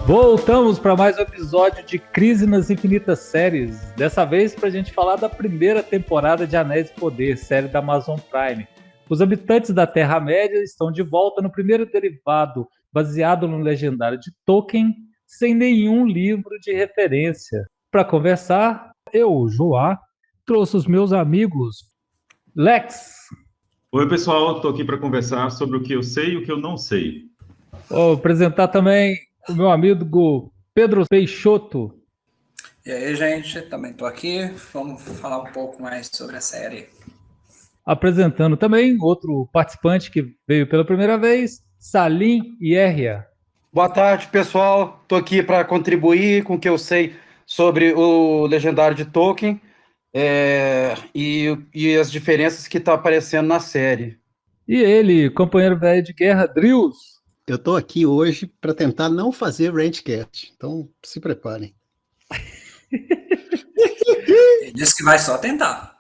Voltamos para mais um episódio de Crise nas Infinitas Séries. Dessa vez para a gente falar da primeira temporada de Anéis de Poder, série da Amazon Prime. Os habitantes da Terra-média estão de volta no primeiro derivado, baseado no legendário de Tolkien, sem nenhum livro de referência. Para conversar, eu, Joá, trouxe os meus amigos Lex. Oi, pessoal, estou aqui para conversar sobre o que eu sei e o que eu não sei. Vou apresentar também o meu amigo Pedro Peixoto. E aí, gente, também estou aqui. Vamos falar um pouco mais sobre a série. Apresentando também outro participante que veio pela primeira vez, Salim Yerria. Boa tarde, pessoal. Estou aqui para contribuir com o que eu sei sobre o legendário de Tolkien e as diferenças que está aparecendo na série. E ele, companheiro velho de guerra, Drills. Eu estou aqui hoje para tentar não fazer Rantcast, então se preparem. Ele disse que vai só tentar.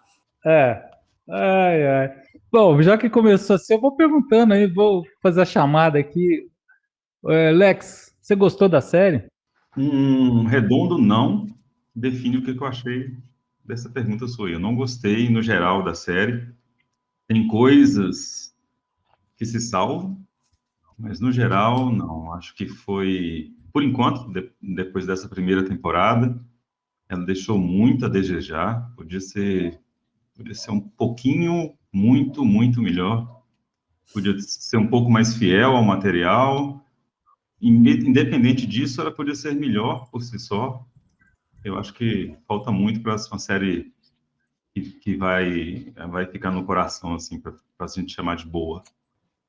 Bom, já que começou assim, eu vou perguntando aí, vou fazer a chamada aqui. Lex, você gostou da série? Redondo não define o que eu achei dessa pergunta sua. Eu não gostei, no geral, da série. Tem coisas que se salvam, mas, no geral, não. Acho que foi, por enquanto, depois dessa primeira temporada, ela deixou muito a desejar. Podia ser um pouquinho, muito melhor. Podia ser um pouco mais fiel ao material. Independente disso, ela podia ser melhor por si só. Eu acho que falta muito para uma série que vai ficar no coração, assim, para a gente chamar de boa.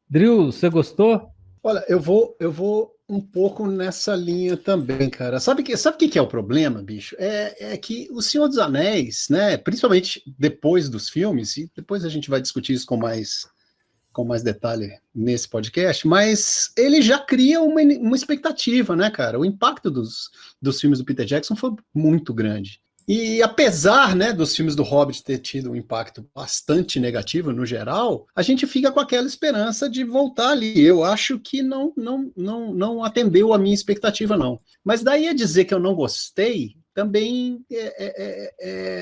Drill, você gostou? Olha, eu vou um pouco nessa linha também, cara. Sabe o que é o problema, bicho? É que O Senhor dos Anéis, né, principalmente depois dos filmes, e depois a gente vai discutir isso com mais detalhe nesse podcast, mas ele já cria uma expectativa, né, cara? O impacto dos filmes do Peter Jackson foi muito grande. E apesar, né, dos filmes do Hobbit ter tido um impacto bastante negativo no geral, a gente fica com aquela esperança de voltar ali. Eu acho que não atendeu a minha expectativa, não. Mas daí a dizer que eu não gostei também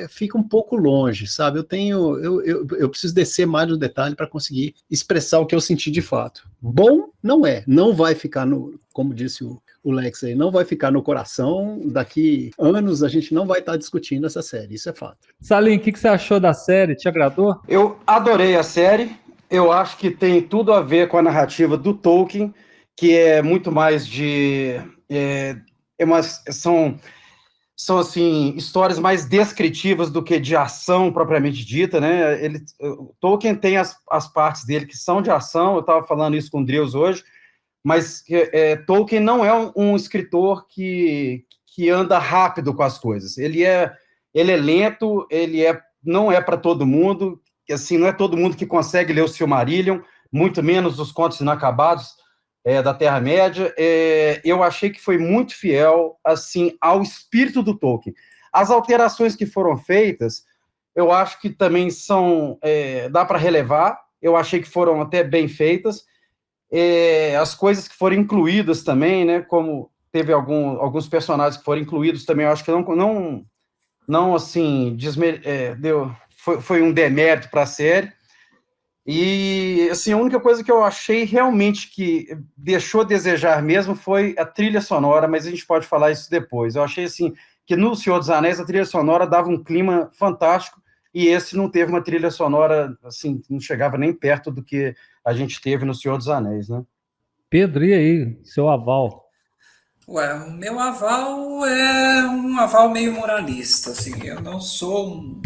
fica um pouco longe, sabe? Eu preciso descer mais no detalhe para conseguir expressar o que eu senti de fato. Bom, não vai ficar como disse o Lex aí, não vai ficar no coração. Daqui anos a gente não vai estar discutindo essa série, isso é fato. Salim, o que você achou da série? Te agradou? Eu adorei a série. Eu acho que tem tudo a ver com a narrativa do Tolkien, que é muito mais são assim, histórias mais descritivas do que de ação propriamente dita, né? O Tolkien tem as partes dele que são de ação, eu estava falando isso com o Drills hoje, mas Tolkien não é um escritor que anda rápido com as coisas. Ele é lento, não é para todo mundo, assim, não é todo mundo que consegue ler o Silmarillion, muito menos os Contos Inacabados da Terra-média. Eu achei que foi muito fiel, assim, ao espírito do Tolkien. As alterações que foram feitas, eu acho que também dá para relevar. Eu achei que foram até bem feitas. As coisas que foram incluídas também, né? Como teve alguns personagens que foram incluídos também, eu acho que não assim, foi um demérito para a série. E, assim, a única coisa que eu achei realmente que deixou a desejar mesmo foi a trilha sonora, mas a gente pode falar isso depois. Eu achei, assim, que no Senhor dos Anéis a trilha sonora dava um clima fantástico, e esse não teve uma trilha sonora, assim, não chegava nem perto do que a gente teve no Senhor dos Anéis, né? Pedro, e aí, seu aval? O meu aval é um aval meio moralista, assim. Eu não sou um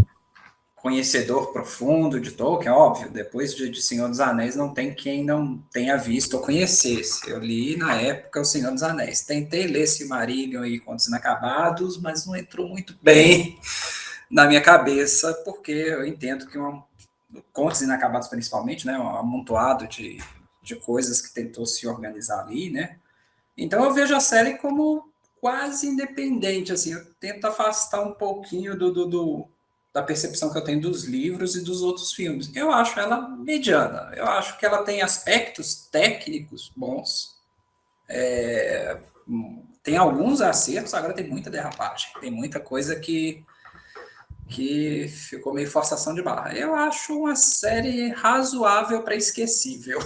conhecedor profundo de Tolkien, óbvio, depois de Senhor dos Anéis não tem quem não tenha visto ou conhecesse. Eu li na época o Senhor dos Anéis. Tentei ler Silmarillion e Contos Inacabados, mas não entrou muito bem na minha cabeça, porque eu entendo que Contos Inacabados principalmente, né, um amontoado de coisas que tentou se organizar ali, né? Então eu vejo a série como quase independente, assim, eu tento afastar um pouquinho da percepção que eu tenho dos livros e dos outros filmes. Eu acho ela mediana. Eu acho que ela tem aspectos técnicos bons. tem alguns acertos, agora tem muita derrapagem. Tem muita coisa que ficou meio forçação de barra. Eu acho uma série razoável para esquecível.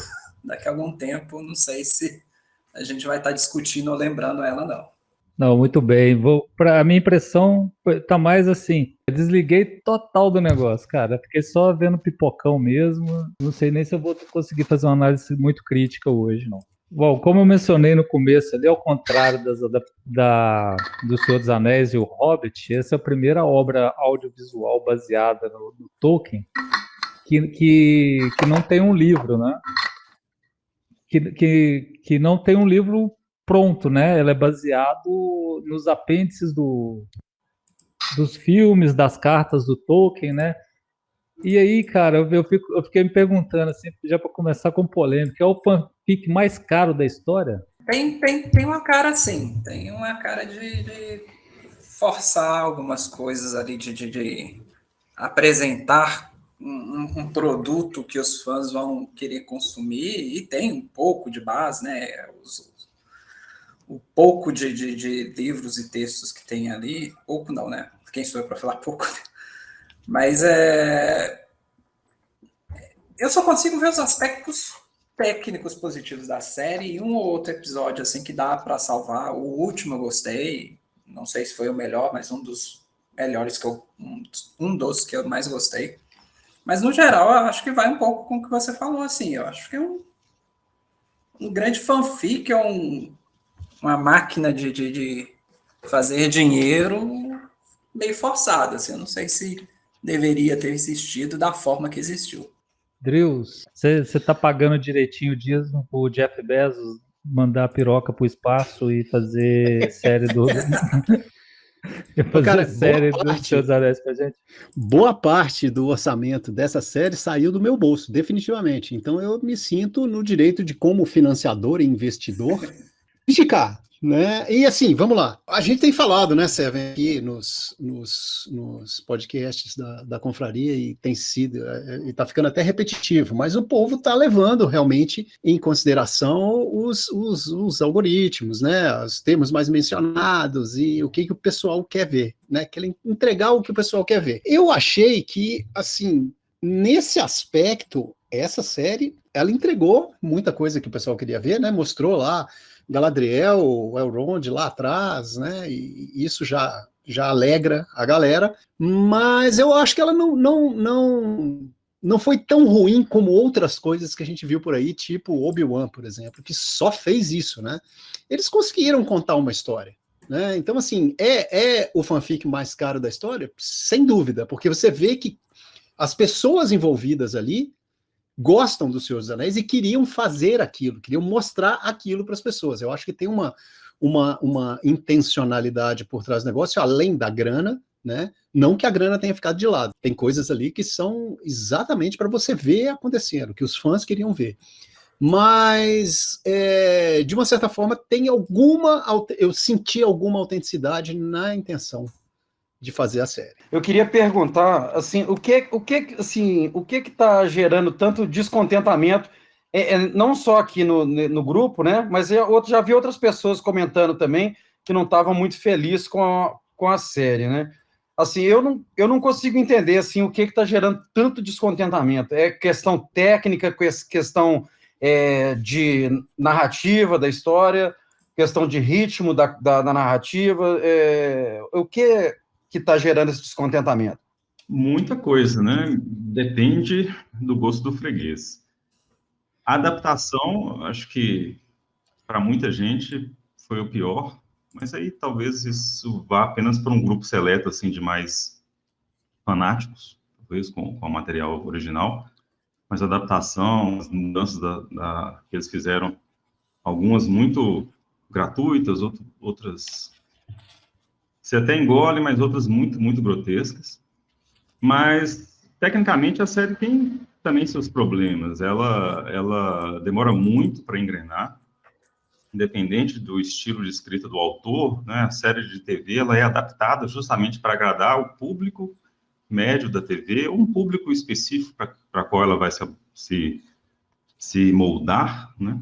Daqui a algum tempo, não sei se a gente vai estar discutindo ou lembrando ela, não. Não, muito bem. A minha impressão tá mais assim. Eu desliguei total do negócio, cara. Fiquei só vendo pipocão mesmo. Não sei nem se eu vou conseguir fazer uma análise muito crítica hoje, não. Bom, como eu mencionei no começo, ali ao contrário do Senhor dos Anéis e o Hobbit, essa é a primeira obra audiovisual baseada no Tolkien que não tem um livro, né? Que não tem um livro pronto, né? Ela é baseado nos apêndices dos filmes, das cartas do Tolkien, né? E aí, cara, eu fiquei me perguntando, assim, já para começar com polêmica, é o fanfic mais caro da história? Tem uma cara assim, tem uma cara de forçar algumas coisas ali, de apresentar um produto que os fãs vão querer consumir, e tem um pouco de base, né? O pouco de livros e textos que tem ali, pouco não, né? Quem sou eu para falar pouco? Mas eu só consigo ver os aspectos técnicos positivos da série e um ou outro episódio assim que dá para salvar. O último eu gostei, não sei se foi o melhor, mas um dos melhores um dos que eu mais gostei. Mas no geral, eu acho que vai um pouco com o que você falou, assim. Eu acho que é um grande fanfic, uma máquina de fazer dinheiro meio forçada, assim. Eu não sei se deveria ter existido da forma que existiu. Drews, você tá pagando direitinho o dízimo pro Jeff Bezos mandar a piroca pro espaço e fazer série Cara, do Senhor dos Anéis pra gente? boa parte do orçamento dessa série saiu do meu bolso, definitivamente. Então eu me sinto no direito de, como financiador e investidor, criticar, né? E assim, vamos lá. A gente tem falado, né, Seven, aqui nos podcasts da Confraria, e tem sido, e tá ficando até repetitivo, mas o povo tá levando realmente em consideração os algoritmos, né? Os termos mais mencionados e o que o pessoal quer ver, né? Quer entregar o que o pessoal quer ver. Eu achei que, assim, nesse aspecto, essa série, ela entregou muita coisa que o pessoal queria ver, né? Mostrou lá Galadriel, o Elrond lá atrás, né? E isso já alegra a galera, mas eu acho que ela não foi tão ruim como outras coisas que a gente viu por aí, tipo Obi-Wan, por exemplo, que só fez isso, né? Eles conseguiram contar uma história, né? Então, assim, é o fanfic mais caro da história? Sem dúvida, porque você vê que as pessoas envolvidas ali gostam do Senhor dos Anéis e queriam fazer aquilo, queriam mostrar aquilo para as pessoas. Eu acho que tem uma intencionalidade por trás do negócio, além da grana, né? Não que a grana tenha ficado de lado. Tem coisas ali que são exatamente para você ver acontecendo, que os fãs queriam ver. Mas, de uma certa forma, eu senti alguma autenticidade na intenção de fazer a série. Eu queria perguntar, assim, o que está gerando tanto descontentamento, não só aqui no grupo, né? Mas já vi outras pessoas comentando também que não estavam muito felizes com a série, né? Assim, eu não consigo entender assim o que está gerando tanto descontentamento. É questão técnica, questão de narrativa da história, questão de ritmo da narrativa. O que está gerando esse descontentamento? Muita coisa, né? Depende do gosto do freguês. A adaptação, acho que para muita gente foi o pior, mas aí talvez isso vá apenas para um grupo seleto assim de mais fanáticos, talvez com o material original. Mas a adaptação, as mudanças que eles fizeram, algumas muito gratuitas, outras você até engole, mas outras muito, muito grotescas. Mas, tecnicamente, a série tem também seus problemas. Ela demora muito para engrenar, independente do estilo de escrita do autor, né? A série de TV ela é adaptada justamente para agradar o público médio da TV, ou um público específico para qual ela vai se moldar, né?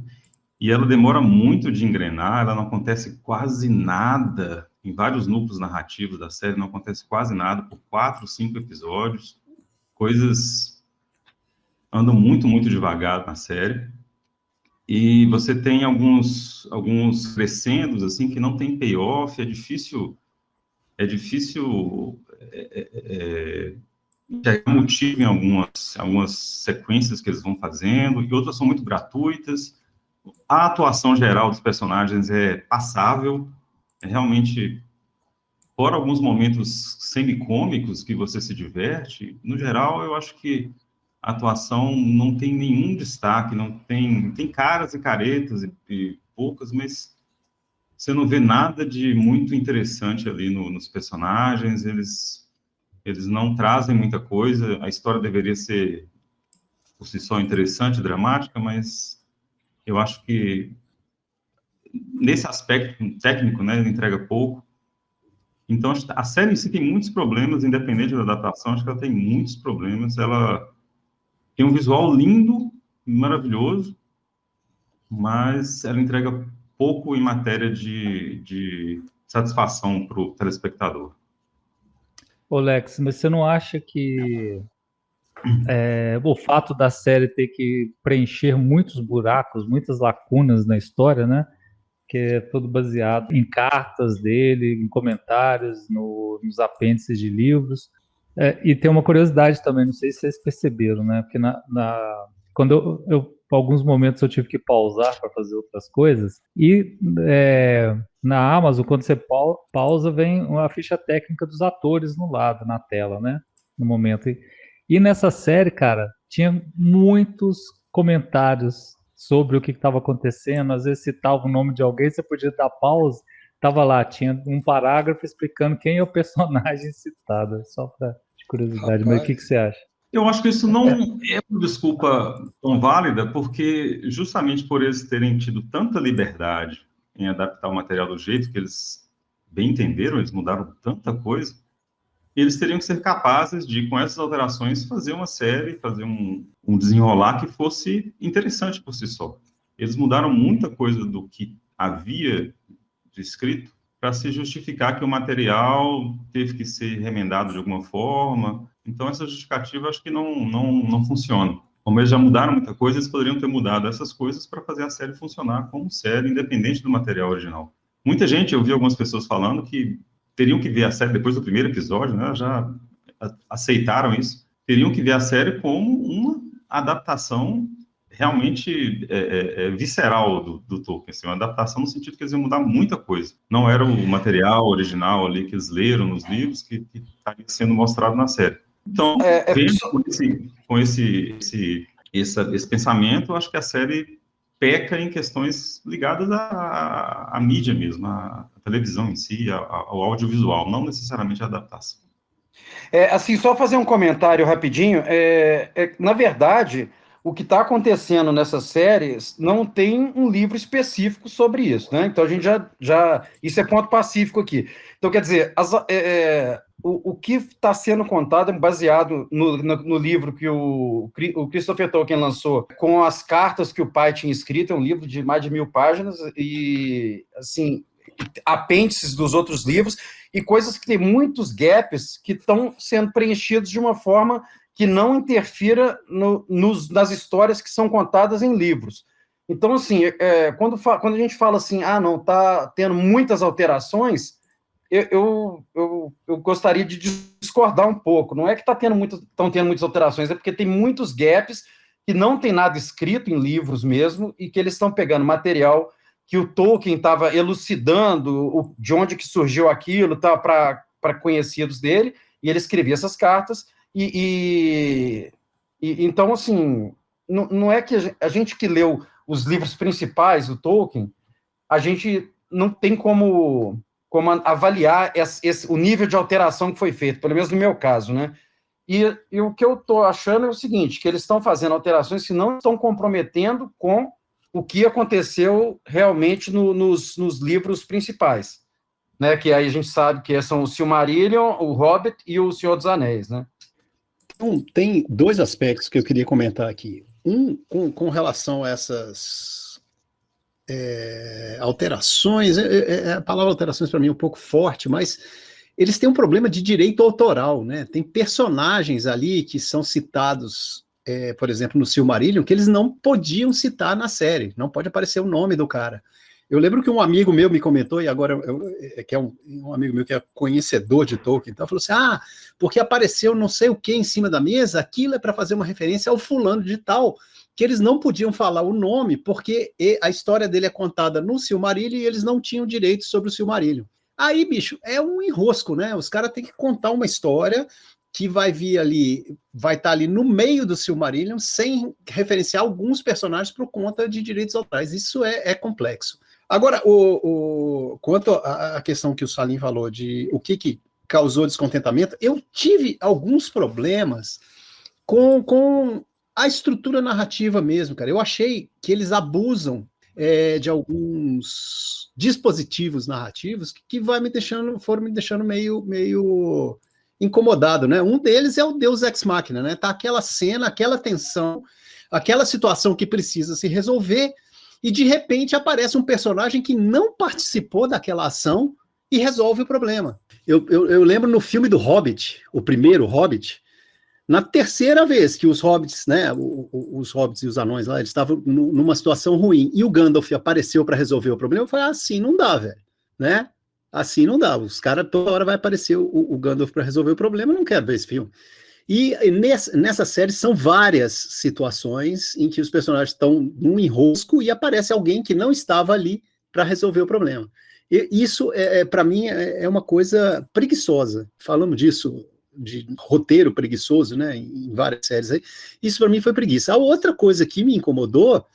e ela demora muito de engrenar, ela não acontece quase nada, em vários núcleos narrativos da série não acontece quase nada, por 4, 5 episódios, coisas andam muito, muito devagar na série, e você tem alguns crescendos, assim, que não tem payoff, é difícil enxergar motivo em algumas sequências que eles vão fazendo, e outras são muito gratuitas. A atuação geral dos personagens é passável, é realmente, fora alguns momentos semicômicos que você se diverte, no geral, eu acho que a atuação não tem nenhum destaque, não tem caras e caretas e poucas, mas você não vê nada de muito interessante ali nos personagens, eles não trazem muita coisa, a história deveria ser, por si só, interessante, dramática, mas eu acho que, nesse aspecto técnico, né, ele entrega pouco. Então, a série em si tem muitos problemas, independente da adaptação, acho que ela tem muitos problemas, ela tem um visual lindo, maravilhoso, mas ela entrega pouco em matéria de satisfação para o telespectador. Ô, Lex, mas você não acha que o fato da série ter que preencher muitos buracos, muitas lacunas na história, né? Que é todo baseado em cartas dele, em comentários, nos apêndices de livros. E tem uma curiosidade também, não sei se vocês perceberam, né? Porque quando alguns momentos eu tive que pausar para fazer outras coisas, e na Amazon, quando você pausa, vem uma ficha técnica dos atores no lado, na tela, né? No momento. E nessa série, cara, tinha muitos comentários sobre o que estava acontecendo, às vezes citava o nome de alguém, você podia dar pausa, tava lá, tinha um parágrafo explicando quem é o personagem citado, só para curiosidade. Mas o que você acha? Eu acho que isso não é uma desculpa tão válida, porque justamente por eles terem tido tanta liberdade em adaptar o material do jeito que eles bem entenderam, eles mudaram tanta coisa, eles teriam que ser capazes de, com essas alterações, fazer uma série, fazer um desenrolar que fosse interessante por si só. Eles mudaram muita coisa do que havia de escrito para se justificar que o material teve que ser remendado de alguma forma. Então, essa justificativa acho que não funciona. Como eles já mudaram muita coisa, eles poderiam ter mudado essas coisas para fazer a série funcionar como série, independente do material original. Muita gente, eu vi algumas pessoas falando que teriam que ver a série depois do primeiro episódio, né? Já aceitaram isso. Teriam que ver a série como uma adaptação realmente visceral do Tolkien, assim, uma adaptação no sentido que eles iam mudar muita coisa. Não era o material original ali que eles leram nos livros que estaria sendo mostrado na série. Então, com esse pensamento, eu acho que a série peca em questões ligadas à mídia mesmo, à televisão em si, ao audiovisual, não necessariamente à adaptação. Assim, só fazer um comentário rapidinho. Na verdade, o que está acontecendo nessas séries não tem um livro específico sobre isso, né? Então a gente já isso é ponto pacífico aqui. Então, quer dizer, o que está sendo contado é baseado no livro que o Christopher Tolkien lançou, com as cartas que o pai tinha escrito, é um livro de mais de 1000 páginas, e, assim, apêndices dos outros livros, e coisas que tem muitos gaps que estão sendo preenchidos de uma forma que não interfira nas histórias que são contadas em livros. Então, assim, quando a gente fala assim, não, está tendo muitas alterações, eu gostaria de discordar um pouco. Não é que estão tendo muitas alterações, é porque tem muitos gaps que não tem nada escrito em livros mesmo, e que eles estão pegando material que o Tolkien estava elucidando de onde que surgiu aquilo, tá, para conhecidos dele, e ele escrevia essas cartas, então, assim, não é que a gente que leu os livros principais do Tolkien, a gente não tem como avaliar o nível de alteração que foi feito, pelo menos no meu caso, né? E o que eu estou achando é o seguinte, que eles estão fazendo alterações que não estão comprometendo com o que aconteceu realmente nos livros principais, né? Que aí a gente sabe que são o Silmarillion, o Hobbit e o Senhor dos Anéis, né? Então, tem dois aspectos que eu queria comentar aqui. Um, com relação a alterações, a palavra alterações para mim é um pouco forte, mas eles têm um problema de direito autoral, né? Tem personagens ali que são citados, por exemplo, no Silmarillion, que eles não podiam citar na série, não pode aparecer o nome do cara. Eu lembro que um amigo meu me comentou, e agora que é um amigo meu que é conhecedor de Tolkien, então falou assim, porque apareceu não sei o que em cima da mesa, aquilo é para fazer uma referência ao fulano de tal, que eles não podiam falar o nome, porque a história dele é contada no Silmarillion e eles não tinham direito sobre o Silmarillion. Aí, bicho, é um enrosco, né? Os caras têm que contar uma história que vai vir ali, vai estar ali no meio do Silmarillion, sem referenciar alguns personagens por conta de direitos autorais. Isso é complexo. Agora, quanto à questão que o Salim falou de o que causou descontentamento, eu tive alguns problemas com a estrutura narrativa mesmo, cara. Eu achei que eles abusam de alguns dispositivos narrativos que foram me deixando meio incomodado, né? Um deles é o Deus Ex Machina, né? Tá aquela cena, aquela tensão, aquela situação que precisa se resolver, e de repente aparece um personagem que não participou daquela ação e resolve o problema. Eu lembro no filme do Hobbit, o primeiro Hobbit, na terceira vez que os hobbits, né, os hobbits e os anões lá, eles estavam numa situação ruim, e o Gandalf apareceu para resolver o problema, eu falei, assim não dá, velho, né? Assim não dá, os caras, toda hora vai aparecer o Gandalf para resolver o problema, eu não quero ver esse filme. E nessa série são várias situações em que os personagens estão num enrosco e aparece alguém que não estava ali para resolver o problema. E isso, para mim, é uma coisa preguiçosa. Falamos disso, de roteiro preguiçoso, né, em várias séries aí. Isso para mim foi preguiça. A outra coisa que me incomodou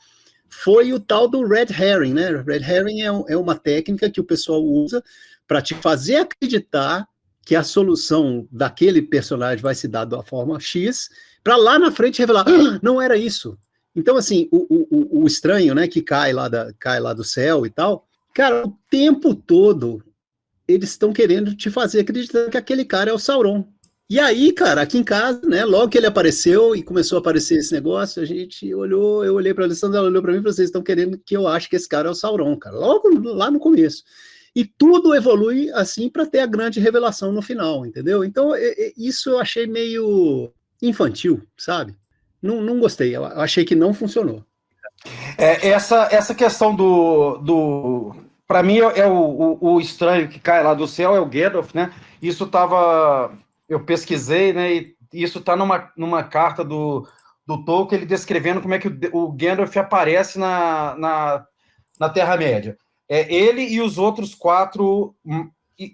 foi o tal do Red Herring, né? Red Herring é uma técnica que o pessoal usa para te fazer acreditar que a solução daquele personagem vai se dar da forma X, para lá na frente revelar, não era isso. Então, assim, o estranho, né, que cai lá do céu e tal, cara, o tempo todo eles estão querendo te fazer acreditar que aquele cara é o Sauron. E aí, cara, aqui em casa, né, logo que ele apareceu e começou a aparecer esse negócio, a gente olhou, eu olhei para a Alessandra, ela olhou para mim e falou, vocês estão querendo que eu ache que esse cara é o Sauron, cara, logo lá no começo. E tudo evolui assim para ter a grande revelação no final, entendeu? Então, isso eu achei meio infantil, sabe? Não gostei, eu achei que não funcionou. Essa questão para mim, o estranho que cai lá do céu é o Gandalf, né? Isso eu pesquisei, né? E isso está numa carta do Tolkien, ele descrevendo como é que o Gandalf aparece na Terra-média. Ele e os outros 4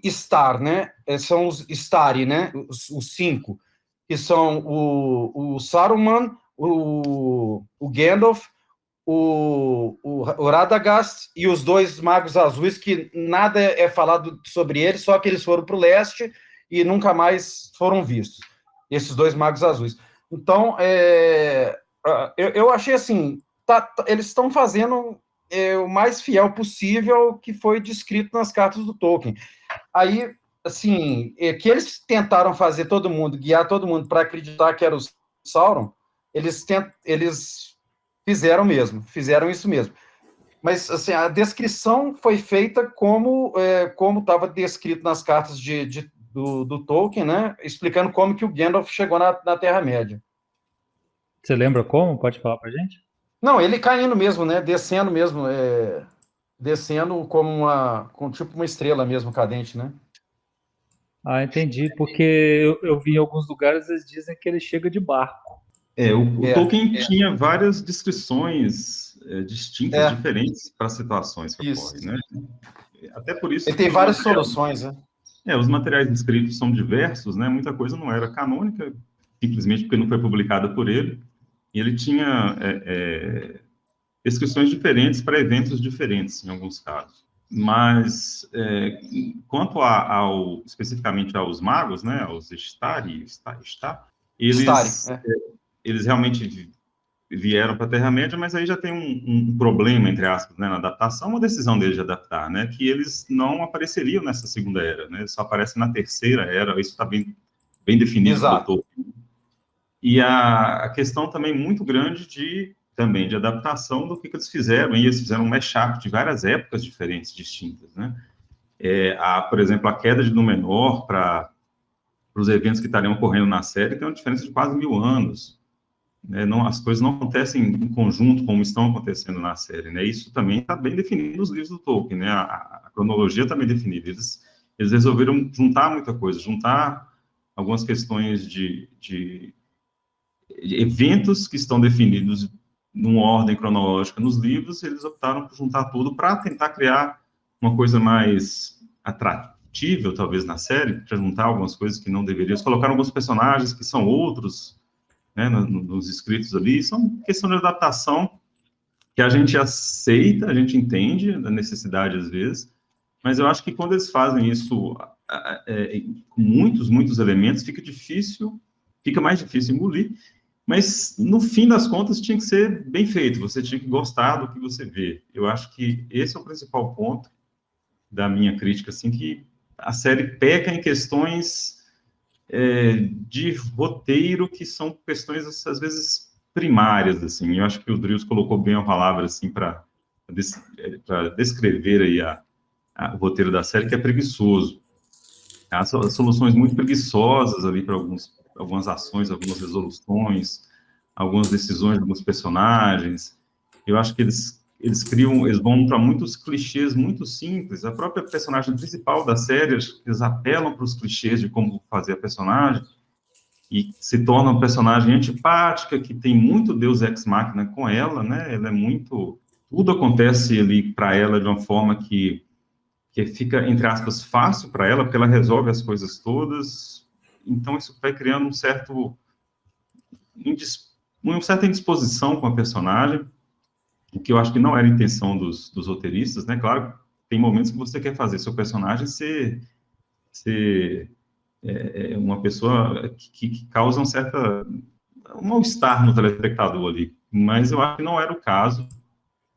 Star, né? São os Stari, né? Os 5, que são o Saruman, o Gandalf, o Radagast e os 2 magos azuis, que nada é falado sobre eles, só que eles foram para o leste e nunca mais foram vistos, esses 2 magos azuis. Então, eu achei assim, eles estão fazendo o mais fiel possível que foi descrito nas cartas do Tolkien. Aí, assim, que eles tentaram fazer guiar todo mundo para acreditar que era o Sauron, eles fizeram isso mesmo. Mas, assim, a descrição foi feita como estava descrito nas cartas do Tolkien, né? Explicando como que o Gandalf chegou na Terra-média. Você lembra como? Pode falar pra gente? Não, ele caindo mesmo, né? Descendo mesmo, descendo com tipo uma estrela mesmo, cadente, né? Ah, entendi, porque eu vi em alguns lugares, eles dizem que ele chega de barco. O Tolkien tinha várias descrições distintas, diferentes para situações que ocorrem, né? Até por isso... Ele tem várias soluções, né? Os materiais escritos são diversos, né? Muita coisa não era canônica, simplesmente porque não foi publicada por ele. E ele tinha descrições diferentes para eventos diferentes, em alguns casos. Mas, quanto especificamente aos magos, né? Aos Stari, eles realmente vieram para a Terra-média, mas aí já tem um problema, entre aspas, né, na adaptação, uma decisão deles de adaptar, né, que eles não apareceriam nessa segunda era, né, eles só aparecem na terceira era, isso está bem definido. Exato. E a questão também muito grande de também de adaptação do que eles fizeram, e eles fizeram um mashup de várias épocas diferentes, distintas, né? Por exemplo, a queda de Númenor para os eventos que estariam ocorrendo na série tem uma diferença de quase 1000 anos, né? Não, as coisas não acontecem em conjunto como estão acontecendo na série, né? Isso também está bem definido nos livros do Tolkien, né? A cronologia está bem definida. Eles resolveram juntar muita coisa, juntar algumas questões de eventos que estão definidos numa ordem cronológica nos livros, eles optaram por juntar tudo para tentar criar uma coisa mais atratível, talvez, na série, para juntar algumas coisas que não deveriam. Eles colocaram alguns personagens que são outros, né, nos escritos ali. São questão de adaptação que a gente aceita, a gente entende a necessidade, às vezes, mas eu acho que quando eles fazem isso com muitos elementos, fica mais difícil engolir. Mas, no fim das contas, tinha que ser bem feito, você tinha que gostar do que você vê. Eu acho que esse é o principal ponto da minha crítica, assim, que a série peca em questões de roteiro, que são questões, às vezes, primárias, assim. Eu acho que o Drius colocou bem a palavra, assim, para descrever aí o roteiro da série, que é preguiçoso. Há soluções muito preguiçosas ali para algumas ações, algumas resoluções, algumas decisões de alguns personagens. Eu acho que eles vão para muitos clichês muito simples. A própria personagem principal da série, eles apelam para os clichês de como fazer a personagem e se torna uma personagem antipática, que tem muito Deus Ex Machina com ela, né? Ela é muito... Tudo acontece ali para ela de uma forma que fica, entre aspas, fácil para ela, porque ela resolve as coisas todas. Então, isso vai criando uma certa indisposição com a personagem, o que eu acho que não era a intenção dos roteiristas, né? Claro, tem momentos que você quer fazer seu personagem ser uma pessoa que causa um mal-estar no telespectador ali, mas eu acho que não era o caso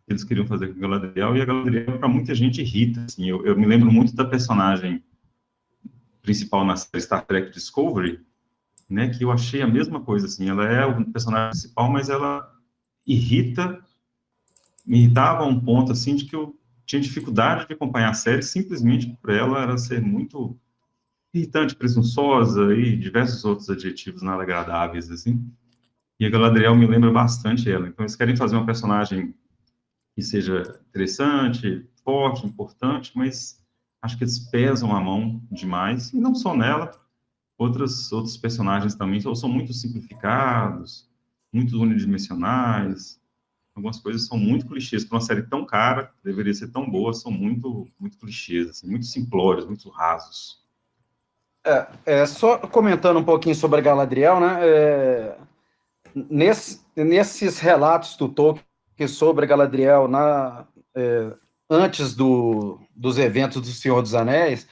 que eles queriam fazer com a Galadriel, e a Galadriel, para muita gente, irrita, assim. Eu me lembro muito da personagem principal na série Star Trek Discovery, né, que eu achei a mesma coisa, assim. Ela é o personagem principal, mas ela me irritava a um ponto, assim, de que eu tinha dificuldade de acompanhar a série, simplesmente por ela ser muito irritante, presunçosa e diversos outros adjetivos nada agradáveis, assim. E a Galadriel me lembra bastante ela. Então, eles querem fazer uma personagem que seja interessante, forte, importante, mas acho que eles pesam a mão demais, e não só nela, outros personagens também são muito simplificados, muito unidimensionais, algumas coisas são muito clichês, para uma série tão cara, deveria ser tão boa, são muito clichês, assim, muito simplórios, muito rasos. Só comentando um pouquinho sobre a Galadriel, né, nesses relatos do Tolkien sobre a Galadriel antes dos eventos do Senhor dos Anéis,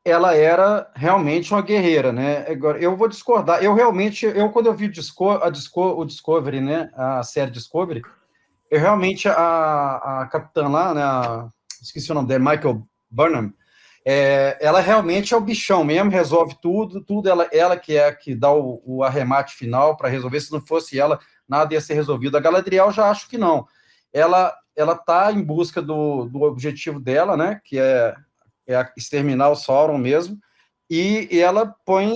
ela era realmente uma guerreira, né? Agora, eu vou discordar. Quando eu vi o Discovery, né, a série Discovery, eu realmente, a capitã lá, né, esqueci o nome dela, Michael Burnham, ela realmente é o bichão mesmo, resolve tudo, ela que dá o arremate final para resolver. Se não fosse ela, nada ia ser resolvido. A Galadriel já acho que não. Ela está em busca do objetivo dela, né, que é exterminar o Sauron mesmo, e ela põe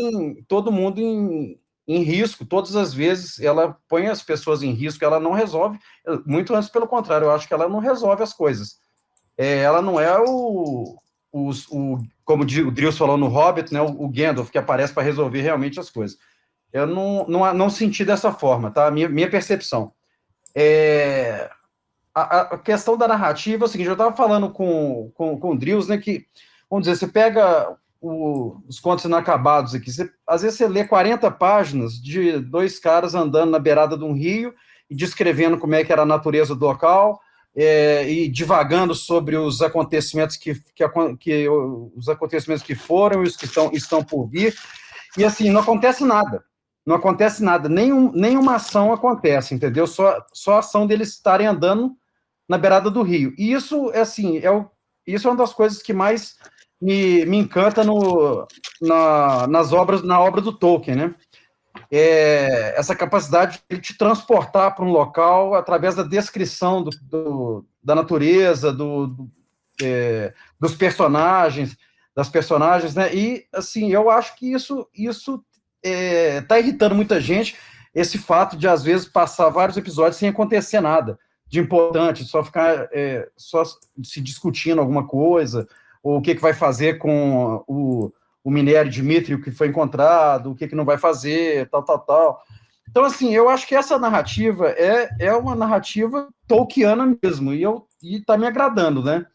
todo mundo em risco. Todas as vezes ela põe as pessoas em risco, ela não resolve, muito antes pelo contrário, eu acho que ela não resolve as coisas. Ela não é como o Drius falou no Hobbit, né, o Gandalf, que aparece para resolver realmente as coisas. Eu não senti dessa forma, tá? Minha percepção. A questão da narrativa é o seguinte: eu estava falando com o Drius, né, que, vamos dizer, você pega os contos inacabados aqui, às vezes você lê 40 páginas de dois caras andando na beirada de um rio e descrevendo como é que era a natureza do local, e divagando sobre os acontecimentos os acontecimentos que foram e os que estão por vir, e assim, não acontece nada. Não acontece nada, nenhuma ação acontece, entendeu? Só a ação deles estarem andando na beirada do rio. E isso, assim, isso é uma das coisas que mais me encanta na obra do Tolkien, né? essa capacidade de te transportar para um local através da descrição da natureza, dos personagens, das personagens, né? E, assim, eu acho que isso tá irritando muita gente, esse fato de, às vezes, passar vários episódios sem acontecer nada de importante, só ficar só se discutindo alguma coisa, ou o que vai fazer com o minério de Dmitrio que foi encontrado, o que não vai fazer, tal. Então, assim, eu acho que essa narrativa é uma narrativa tolkiana mesmo, e tá me agradando, né?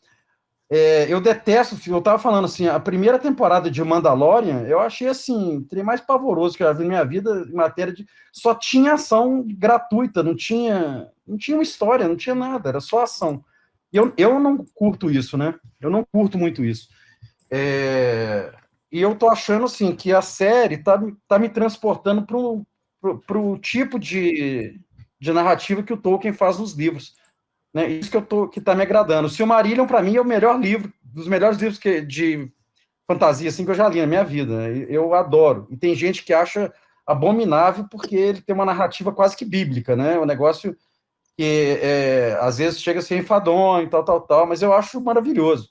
Eu detesto, eu tava falando assim, a primeira temporada de Mandalorian, eu achei assim, o trem mais pavoroso que eu já vi na minha vida, em matéria de... Só tinha ação gratuita, não tinha uma história, não tinha nada, era só ação. E eu não curto isso, né? Eu não curto muito isso. E eu tô achando, assim, que a série tá me transportando pro tipo de narrativa que o Tolkien faz nos livros. Né, isso que tá me agradando. O Silmarillion, para mim, é o melhor livro, dos melhores livros de fantasia assim, que eu já li na minha vida. Eu adoro. E tem gente que acha abominável porque ele tem uma narrativa quase que bíblica, né? Um negócio que às vezes chega a ser enfadonho, tal, mas eu acho maravilhoso.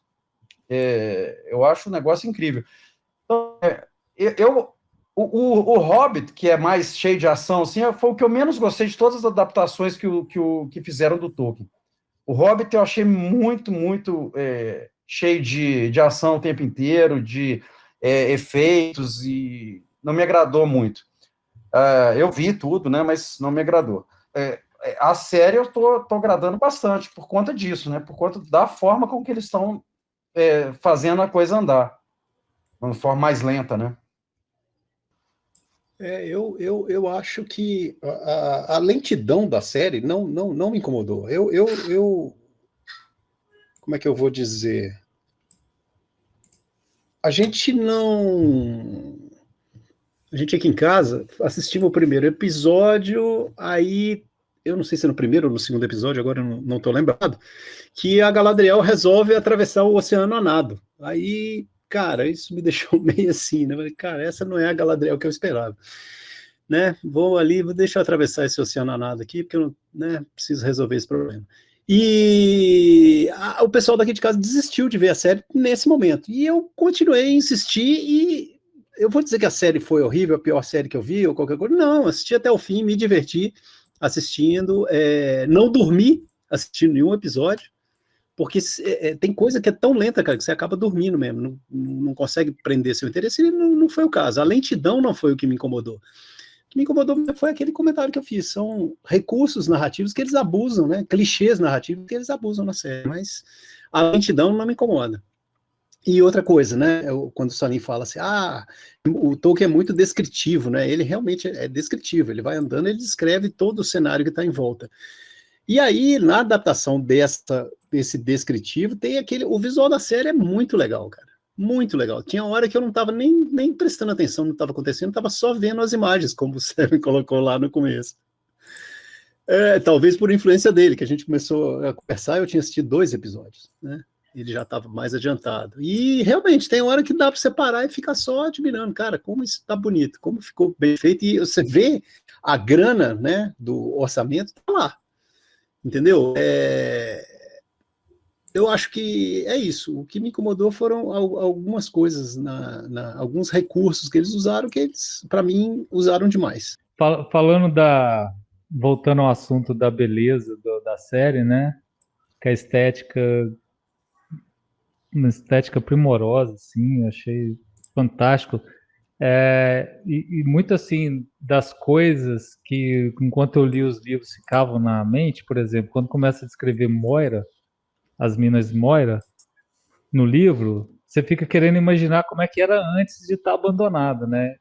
Eu acho um negócio incrível. Então, o Hobbit, que é mais cheio de ação, assim, foi o que eu menos gostei de todas as adaptações que fizeram do Tolkien. O Hobbit eu achei muito cheio de ação o tempo inteiro, de efeitos, e não me agradou muito. Eu vi tudo, né, mas não me agradou. A série eu tô agradando bastante por conta disso, né, por conta da forma com que eles estão fazendo a coisa andar, de uma forma mais lenta, né. Eu acho que a lentidão da série não me incomodou. Como é que eu vou dizer? A gente aqui em casa assistimos o primeiro episódio, aí eu não sei se é no primeiro ou no segundo episódio, agora eu não estou lembrado, que a Galadriel resolve atravessar o oceano a nado. Aí, cara, isso me deixou meio assim, né? Cara, essa não é a Galadriel que eu esperava. Né? Vou deixa eu atravessar esse oceano a nado aqui, porque eu preciso resolver esse problema. E o pessoal daqui de casa desistiu de ver a série nesse momento. E eu continuei a insistir, e eu vou dizer que a série foi horrível, a pior série que eu vi, ou qualquer coisa. Não, assisti até o fim, me diverti assistindo, não dormi assistindo nenhum episódio, porque tem coisa que é tão lenta, cara, que você acaba dormindo mesmo, não consegue prender seu interesse, e não foi o caso. A lentidão não foi o que me incomodou. O que me incomodou foi aquele comentário que eu fiz. São recursos narrativos que eles abusam, né? Clichês narrativos que eles abusam na série, mas a lentidão não me incomoda. E outra coisa, né? Quando o Salim fala assim, o Tolkien é muito descritivo, né? Ele realmente é descritivo, ele vai andando, ele descreve todo o cenário que está em volta. E aí, na adaptação desse descritivo, tem o visual da série é muito legal, cara. Muito legal. Tinha hora que eu não estava nem prestando atenção no que estava acontecendo, estava só vendo as imagens, como você me colocou lá no começo. Talvez por influência dele, que a gente começou a conversar, eu tinha assistido 2 episódios, né? Ele já estava mais adiantado. E realmente tem hora que dá para você parar e ficar só admirando, cara, como isso está bonito, como ficou bem feito. E você vê a grana, né, do orçamento, tá lá. Entendeu? Eu acho que é isso. O que me incomodou foram algumas coisas, alguns recursos que eles usaram, que eles, para mim, usaram demais. Falando voltando ao assunto da beleza da série, né? Que a estética, uma estética primorosa, assim, achei fantástico. E muito assim, das coisas que, enquanto eu li os livros, ficavam na mente, por exemplo, quando começa a descrever Moira, as Minas Moira, no livro, você fica querendo imaginar como é que era antes de estar abandonado, né?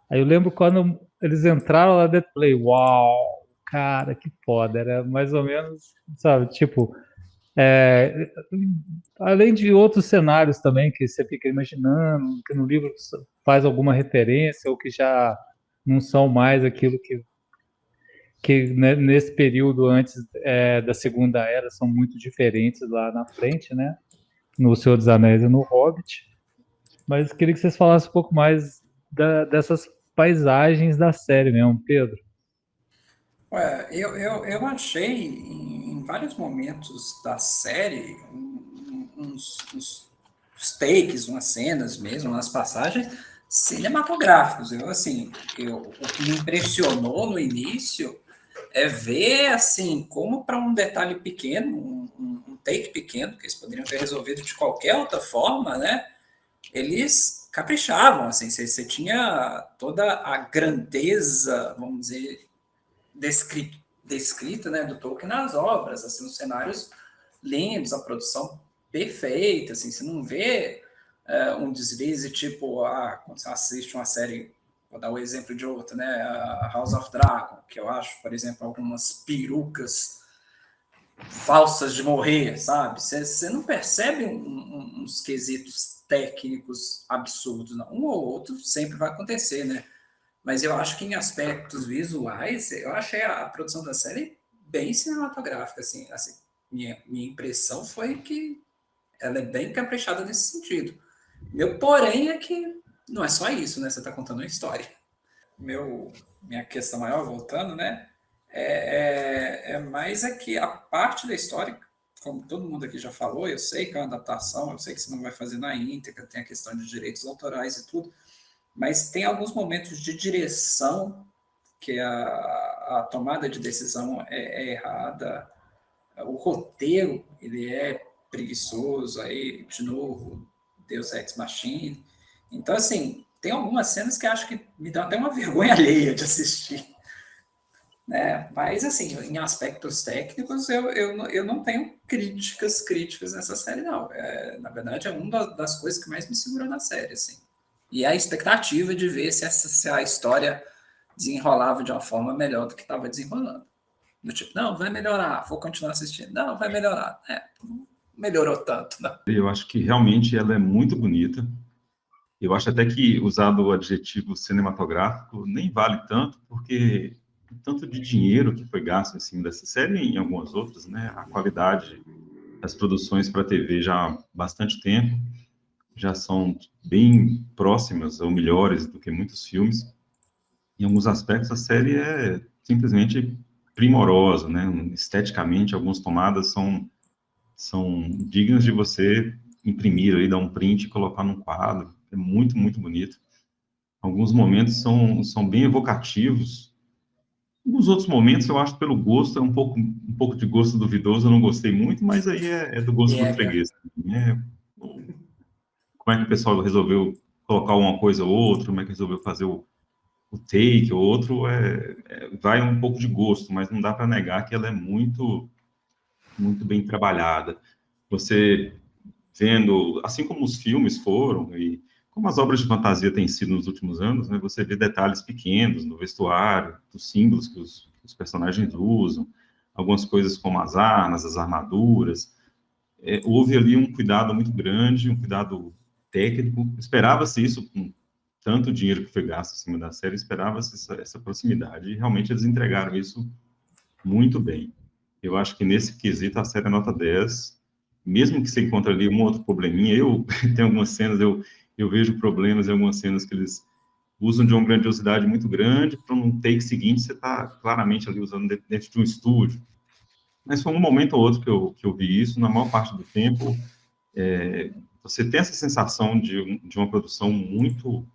Aí eu lembro quando eles entraram lá dentro, falei, uau, cara, que foda, era mais ou menos, sabe, tipo, além de outros cenários também que você fica imaginando, que no livro faz alguma referência, ou que já não são mais aquilo que né, nesse período antes da Segunda Era são muito diferentes lá na frente, né? No Senhor dos Anéis e no Hobbit. Mas queria que vocês falassem um pouco mais dessas paisagens da série mesmo, Pedro. Eu achei em vários momentos da série uns takes, umas cenas mesmo, umas passagens cinematográficos. O que me impressionou no início é ver assim como para um detalhe pequeno, um take pequeno que eles poderiam ter resolvido de qualquer outra forma, né? Eles caprichavam, assim, você tinha toda a grandeza, vamos dizer, descrita, né, do Tolkien nas obras, assim, os cenários lindos, a produção perfeita, assim, você não vê um deslize tipo, quando você assiste uma série, vou dar o exemplo de outra, né, a House of Dragon, que eu acho, por exemplo, algumas perucas falsas de morrer, sabe? Você não percebe uns quesitos técnicos absurdos, não. Um ou outro sempre vai acontecer, né? Mas eu acho que em aspectos visuais, eu achei a produção da série bem cinematográfica, assim minha impressão foi que ela é bem caprichada nesse sentido. Meu porém é que não é só isso, né? Você está contando uma história. Minha questão maior, voltando, né? É mais que a parte da história, como todo mundo aqui já falou, eu sei que é uma adaptação, eu sei que você não vai fazer na íntegra, tem a questão de direitos autorais e tudo, mas tem alguns momentos de direção que a tomada de decisão é errada, o roteiro ele é preguiçoso, aí de novo Deus Ex Machina. Então assim, tem algumas cenas que acho que me dá até uma vergonha alheia de assistir, né? Mas assim, em aspectos técnicos eu não tenho críticas nessa série não. Na verdade é uma das coisas que mais me segura na série, assim. E a expectativa de ver se a história desenrolava de uma forma melhor do que estava desenrolando. Do tipo, não, vai melhorar, vou continuar assistindo. Não, vai melhorar. Não melhorou tanto, não. Eu acho que realmente ela é muito bonita. Eu acho até que usar o adjetivo cinematográfico nem vale tanto, porque o tanto de dinheiro que foi gasto em cima dessa série e em algumas outras, né? A qualidade das produções para TV já há bastante tempo já são bem próximas ou melhores do que muitos filmes. Em alguns aspectos, a série é simplesmente primorosa, né? Esteticamente, algumas tomadas são dignas de você imprimir aí, dar um print e colocar num quadro. É muito, muito bonito. Alguns momentos são bem evocativos. Alguns outros momentos, eu acho, pelo gosto, é um pouco de gosto duvidoso, eu não gostei muito, mas aí é do gosto do freguês. Né? Como é que o pessoal resolveu colocar uma coisa ou outra, como é que resolveu fazer o take ou outro, vai um pouco de gosto, mas não dá para negar que ela é muito, muito bem trabalhada. Você vendo, assim como os filmes foram, e como as obras de fantasia têm sido nos últimos anos, né, você vê detalhes pequenos no vestuário, dos símbolos que os personagens usam, algumas coisas como as armas, as armaduras. Houve ali um cuidado muito grande, um cuidado técnico. Esperava-se isso com tanto dinheiro que foi gasto em cima da série, esperava-se essa proximidade. E realmente eles entregaram isso muito bem. Eu acho que nesse quesito a série é nota 10, mesmo que você encontre ali um outro probleminha, tenho algumas cenas, eu vejo problemas em algumas cenas que eles usam de uma grandiosidade muito grande, para um take seguinte você está claramente ali usando dentro de um estúdio. Mas foi um momento ou outro que eu vi isso, na maior parte do tempo, você tem essa sensação de uma produção muito,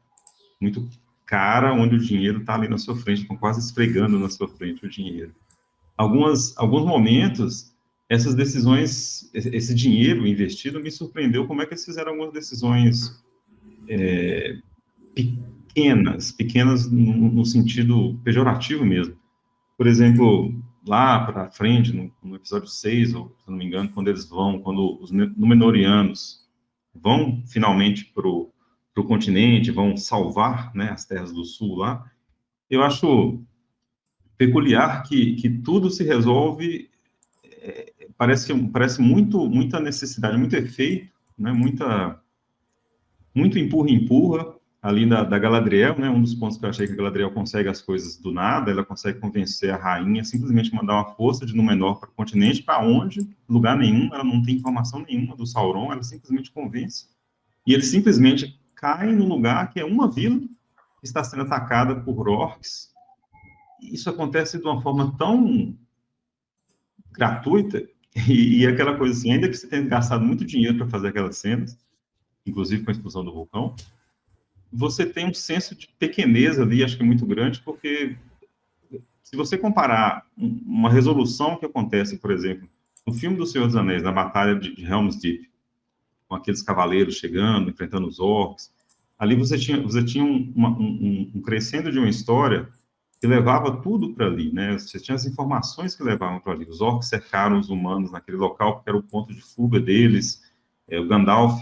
muito cara, onde o dinheiro está ali na sua frente, estão quase esfregando na sua frente o dinheiro. Alguns momentos, essas decisões, esse dinheiro investido me surpreendeu como é que eles fizeram algumas decisões pequenas no sentido pejorativo mesmo. Por exemplo, lá para frente, no episódio 6, ou, se não me engano, quando os Númenóreanos vão finalmente para o continente, vão salvar, né, as terras do sul lá, eu acho peculiar que tudo se resolve, parece muita necessidade, muito efeito, né, muito empurra ali da Galadriel, né, um dos pontos que eu achei que a Galadriel consegue as coisas do nada, ela consegue convencer a rainha, simplesmente mandar uma força de Númenor para o continente, para onde? Lugar nenhum, ela não tem informação nenhuma do Sauron, ela simplesmente convence, e ele simplesmente cai no lugar que é uma vila, está sendo atacada por orcs. Isso acontece de uma forma tão gratuita, e aquela coisa assim, ainda que você tenha gastado muito dinheiro para fazer aquelas cenas, inclusive com a explosão do vulcão, você tem um senso de pequenez ali, acho que é muito grande, porque se você comparar uma resolução que acontece, por exemplo, no filme do Senhor dos Anéis, na Batalha de Helm's Deep, com aqueles cavaleiros chegando, enfrentando os orcs, ali você tinha um crescendo de uma história que levava tudo para ali, né? Você tinha as informações que levavam para ali. Os orcs cercaram os humanos naquele local, porque era o ponto de fuga deles. O Gandalf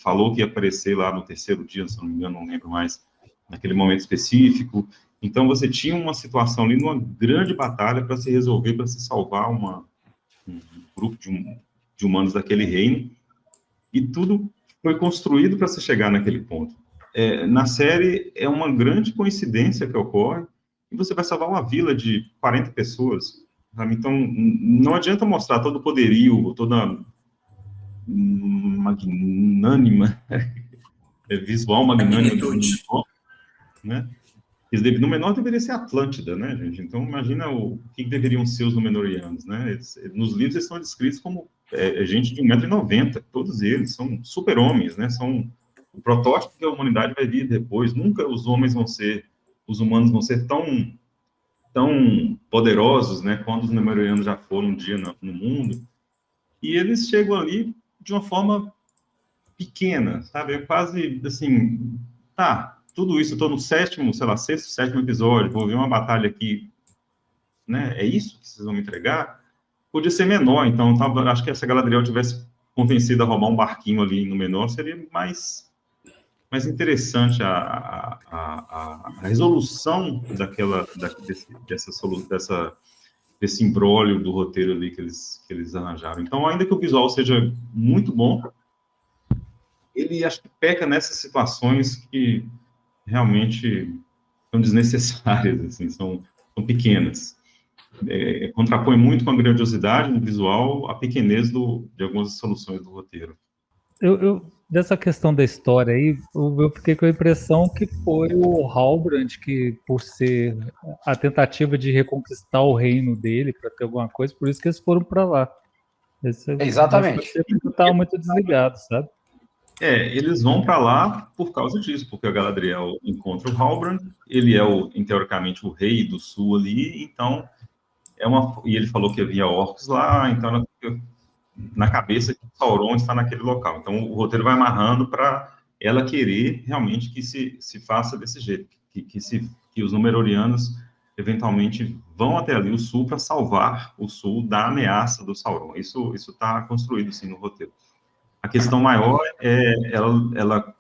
falou que ia aparecer lá no terceiro dia, se não me engano, não lembro mais, naquele momento específico. Então, você tinha uma situação ali, numa grande batalha para se resolver, para se salvar um grupo de humanos daquele reino, e tudo foi construído para se chegar naquele ponto. Na série, é uma grande coincidência que ocorre, e você vai salvar uma vila de 40 pessoas, sabe? Então, não adianta mostrar todo o poderio, toda magnânima, visual magnânima do Númenor, né? No Menor deveria ser Atlântida, né, gente? Então, imagina o que deveriam ser os Númenóreanos, né? Nos livros, eles são descritos como gente de 1,90 m, todos eles são super-homens, né? São o protótipo que a humanidade vai vir depois. Nunca os humanos vão ser tão poderosos, né, quando os Númenóreanos já foram um dia no mundo. E eles chegam ali de uma forma pequena, sabe? É quase assim, tudo isso, eu estou no sexto, sétimo episódio, vou ver uma batalha aqui, né? É isso que vocês vão me entregar? Podia ser menor, então acho que se a Galadriel tivesse convencido a roubar um barquinho ali no menor, seria mais interessante a resolução desse imbróglio do roteiro ali que eles arranjaram. Então, ainda que o visual seja muito bom, ele acho que peca nessas situações que realmente são desnecessárias, assim, são pequenas. Contrapõe muito com a grandiosidade do visual, a pequenez de algumas soluções do roteiro. Dessa questão da história aí, eu fiquei com a impressão que foi o Halbrand que, por ser a tentativa de reconquistar o reino dele, para ter alguma coisa, por isso que eles foram para lá. Exatamente. Eles estavam muito desligados, sabe? Eles vão para lá por causa disso, porque a Galadriel encontra o Halbrand, ele é, teoricamente, o rei do sul ali, então, e ele falou que havia orcs lá, então ela fica na cabeça que Sauron está naquele local. Então, o roteiro vai amarrando para ela querer realmente que se faça desse jeito, que os Númenóreanos, eventualmente, vão até ali o sul para salvar o sul da ameaça do Sauron. Isso está construído, sim, no roteiro. A questão maior é ela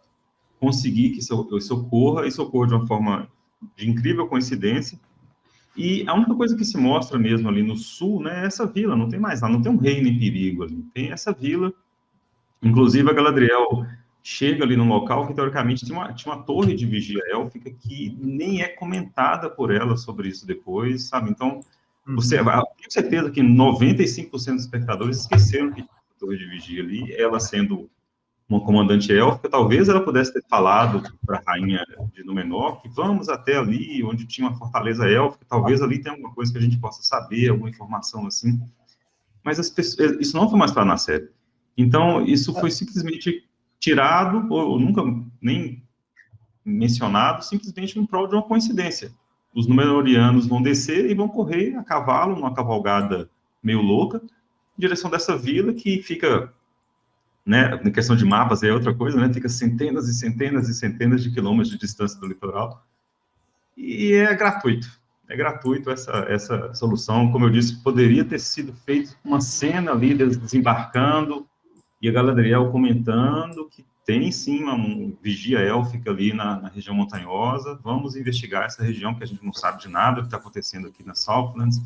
conseguir que isso ocorra de uma forma de incrível coincidência. E a única coisa que se mostra mesmo ali no sul, né, é essa vila, não tem mais nada, não tem um reino em perigo ali, tem essa vila. Inclusive, a Galadriel chega ali num local que, teoricamente, tinha uma torre de vigia élfica que nem é comentada por ela sobre isso depois, sabe? Então, eu tenho certeza que 95% dos espectadores esqueceram que tinha uma torre de vigia ali, ela sendo uma comandante élfica, talvez ela pudesse ter falado para a rainha de Númenor que vamos até ali, onde tinha uma fortaleza élfica, talvez ali tenha alguma coisa que a gente possa saber, alguma informação assim. Mas isso não foi mostrado na série. Então, isso foi simplesmente tirado, ou nunca nem mencionado, simplesmente em prol de uma coincidência. Os Númenóreanos vão descer e vão correr a cavalo, numa cavalgada meio louca, em direção dessa vila que fica... né, na questão de mapas é outra coisa, né, fica centenas e centenas e centenas de quilômetros de distância do litoral, e é gratuito essa solução. Como eu disse, poderia ter sido feito uma cena ali, desembarcando, e a Galadriel comentando que tem sim uma vigia élfica ali na região montanhosa, vamos investigar essa região, que a gente não sabe de nada que está acontecendo aqui nas Southlands,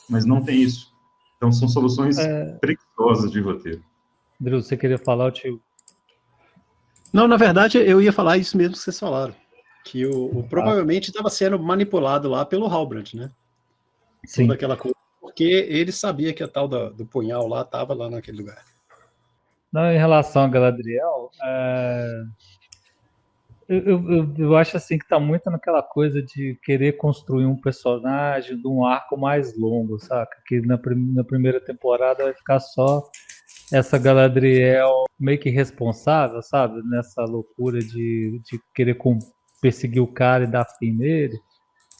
mas não tem isso. Então, são soluções preguiçosas de roteiro. Drew, você queria falar, tio? Não, na verdade, eu ia falar isso mesmo que vocês falaram. Que provavelmente estava sendo manipulado lá pelo Halbrand, né? Sim. Toda aquela coisa. Porque ele sabia que a tal do punhal lá estava lá naquele lugar. Não, em relação a Galadriel, Eu acho assim que tá muito naquela coisa de querer construir um personagem de um arco mais longo, saca? Que na primeira temporada vai ficar só essa Galadriel meio que responsável, sabe? Nessa loucura de querer perseguir o cara e dar fim nele.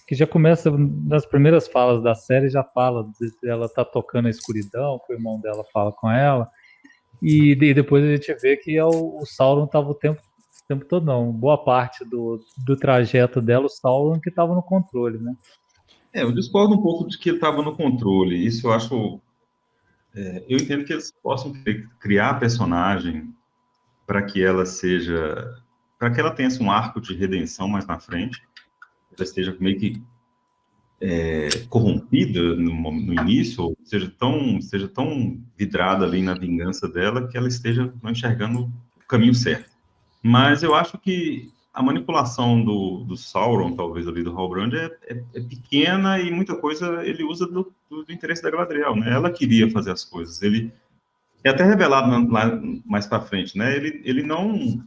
Que já começa nas primeiras falas da série, já fala ela tá tocando a escuridão, que o irmão dela fala com ela. E depois a gente vê que o Sauron tava o tempo todo, não. Boa parte do trajeto dela, o Sauron que tava no controle, né? Eu discordo um pouco de que ele estava no controle. Isso eu acho. Eu entendo que eles possam criar a personagem para que ela seja. Para que ela tenha um arco de redenção mais na frente. Ela esteja meio que corrompida no início, ou seja tão vidrada ali na vingança dela que ela esteja não enxergando o caminho certo. Mas eu acho que a manipulação do Sauron, talvez ali do Halbrand, é pequena e muita coisa ele usa do interesse da Galadriel, né? Ela queria fazer as coisas. Ele é até revelado lá mais para frente, né? Ele não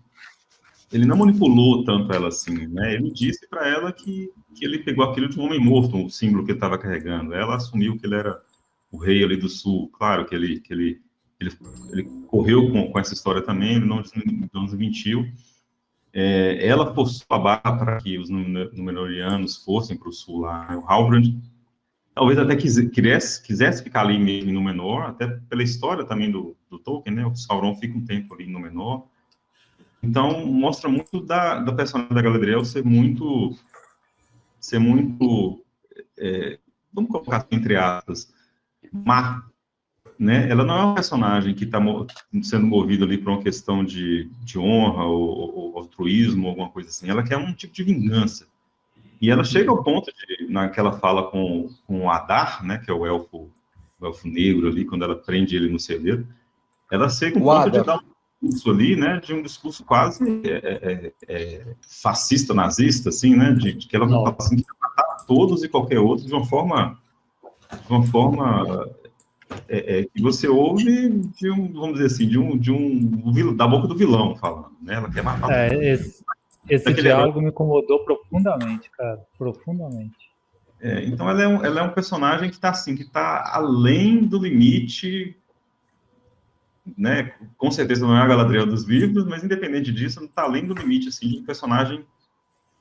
manipulou tanto ela assim, né? Ele disse para ela que ele pegou aquilo de um homem morto, o símbolo que ele estava carregando. Ela assumiu que ele era o rei ali do sul. Claro que ele correu com essa história também, ele não desmentiu. Ela forçou a barra para que os Númenóreanos fossem para o sul lá. O Halbrand talvez até quisesse ficar ali mesmo em Númenor, até pela história também do Tolkien, né? O Sauron fica um tempo ali em Númenor. Então, mostra muito da personagem da Galadriel ser muito vamos colocar assim, entre aspas, má, né? Ela não é uma personagem que está sendo movida ali por uma questão de honra ou altruísmo, alguma coisa assim. Ela quer um tipo de vingança. E ela chega ao ponto naquela fala com o Adar, né, que é o elfo negro ali, quando ela prende ele no celeiro, ela chega ao ponto de dar um discurso ali, né, de um discurso quase fascista, nazista, assim, né, de que ela fala assim, que vai matar todos e qualquer outro de uma forma que você ouve vamos dizer assim, da boca do vilão falando, né? Ela quer matar. Esse diálogo me incomodou profundamente, cara, profundamente. Então ela é um personagem que está assim, que está além do limite, né? Com certeza não é a Galadriel dos livros, mas independente disso, não está além do limite assim de um personagem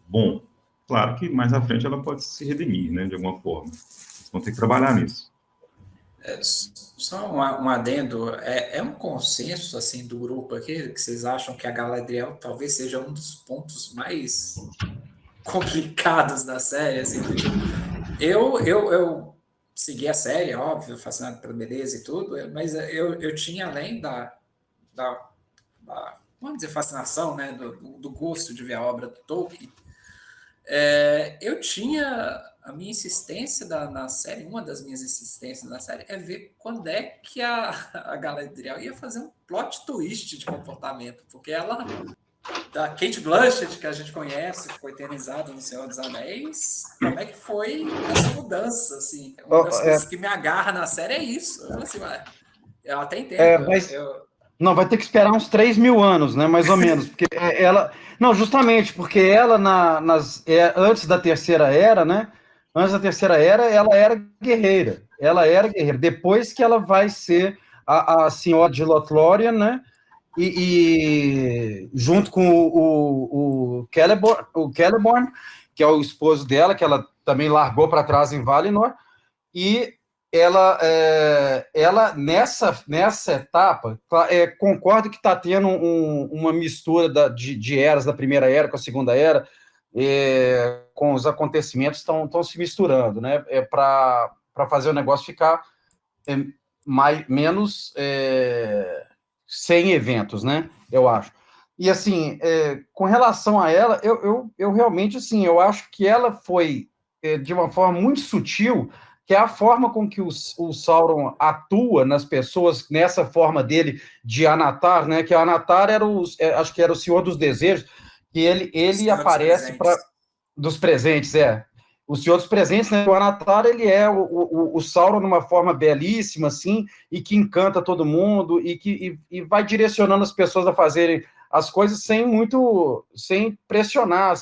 bom. Claro que mais à frente ela pode se redimir, né? De alguma forma. Vocês vão ter que trabalhar nisso. Só um adendo, é um consenso assim do grupo aqui que vocês acham que a Galadriel talvez seja um dos pontos mais complicados da série, assim, eu segui a série, óbvio, fascinado pela beleza e tudo, mas eu tinha além da vamos dizer, fascinação, né, do gosto de ver a obra do Tolkien, eu tinha a minha insistência na série, uma das minhas insistências na série é ver quando é que a Galadriel ia fazer um plot twist de comportamento, porque ela, da Cate Blanchett, que a gente conhece, que foi eternizada no Senhor dos Anéis, como é que foi essa mudança, assim? Uma das coisas que me agarra na série é isso. Eu falo assim, eu até entendo. Não, vai ter que esperar uns 3.000 anos, né, mais ou menos, porque ela... Não, justamente, porque ela, antes da Terceira Era, né, ela era guerreira. Depois que ela vai ser a Senhora de Lothlórien, né, e junto com o Celeborn, que é o esposo dela, que ela também largou para trás em Valinor, e ela nessa etapa, concordo que está tendo uma mistura de eras, da Primeira Era com a Segunda Era, com os acontecimentos estão se misturando, né? Para fazer o negócio ficar menos sem eventos, né? Eu acho. E assim, com relação a ela, eu realmente assim, eu acho que ela foi de uma forma muito sutil, que é a forma com que o Sauron atua nas pessoas, nessa forma dele de Anatar, né? Que Anatar acho que era o Senhor dos Desejos, que ele aparece dos presentes, O Senhor dos Presentes, né? O Anatar, ele é o Sauron numa forma belíssima, assim, e que encanta todo mundo, e vai direcionando as pessoas a fazerem as coisas sem pressionar,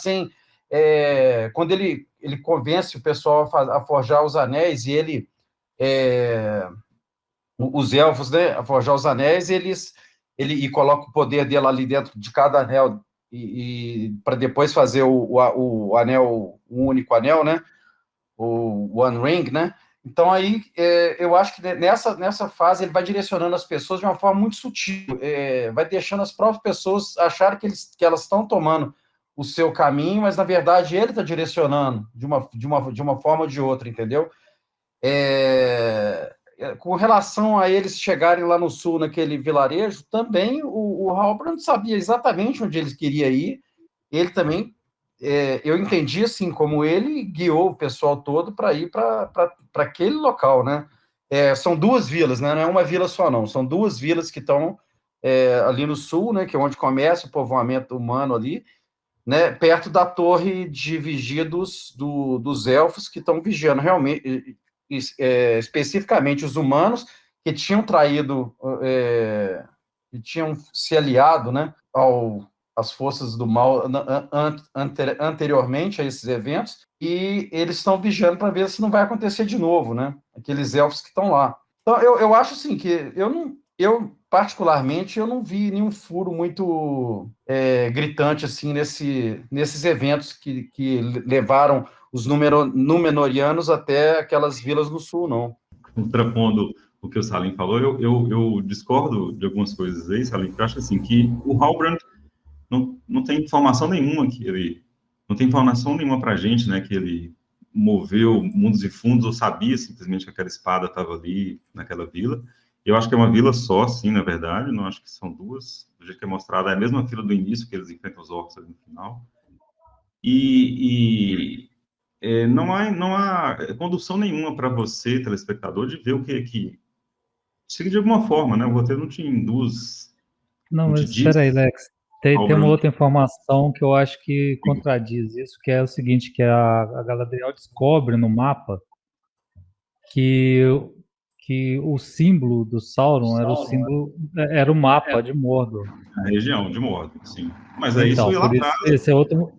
quando ele convence o pessoal a forjar os anéis, e os elfos, né, a forjar os anéis, ele coloca o poder dele ali dentro de cada anel, e para depois fazer o anel, o único anel, né, o One Ring, né? Então aí eu acho que nessa fase ele vai direcionando as pessoas de uma forma muito sutil, vai deixando as próprias pessoas acharem que elas estão tomando o seu caminho, mas na verdade ele está direcionando de uma forma ou de outra, entendeu? Com relação a eles chegarem lá no sul, naquele vilarejo, também o Halbrand sabia exatamente onde eles queriam ir. Ele também, eu entendi assim, como ele guiou o pessoal todo para ir para aquele local, né? São duas vilas, né? Não é uma vila só, não. São duas vilas que estão ali no sul, né? Que é onde começa o povoamento humano ali, né? Perto da torre de vigia dos elfos, que estão vigiando realmente, especificamente os humanos que tinham traído, que tinham se aliado, né, às forças do mal anteriormente a esses eventos, e eles estão vigiando para ver se não vai acontecer de novo, né, aqueles elfos que estão lá. Então, eu acho assim que particularmente, eu não vi nenhum furo muito gritante assim nesses eventos que levaram os Númenóreanos até aquelas vilas no sul, não. Contrapondo o que o Salim falou, eu discordo de algumas coisas aí, Salim, porque eu acho assim, que o Halbrand não tem informação nenhuma não tem informação nenhuma pra gente, né, que ele moveu mundos e fundos, ou sabia simplesmente que aquela espada estava ali naquela vila. Eu acho que é uma vila só, sim, na verdade, não acho que são duas, do jeito que é mostrado, é a mesma vila do início, que eles enfrentam os orcs ali no final. Não há condução nenhuma para você, telespectador, de ver o que seria de alguma forma, né? O roteiro não te induz, Não, não te mas diz. espera aí, Lex. Tem uma Halbrand. outra informação que eu acho que contradiz isso, que é o seguinte, que a Galadriel descobre no mapa que, que o símbolo do Sauron era o mapa de Mordor. A região de Mordor, sim. Mas aí isso Então, foi lá por isso, atrás. esse é outro.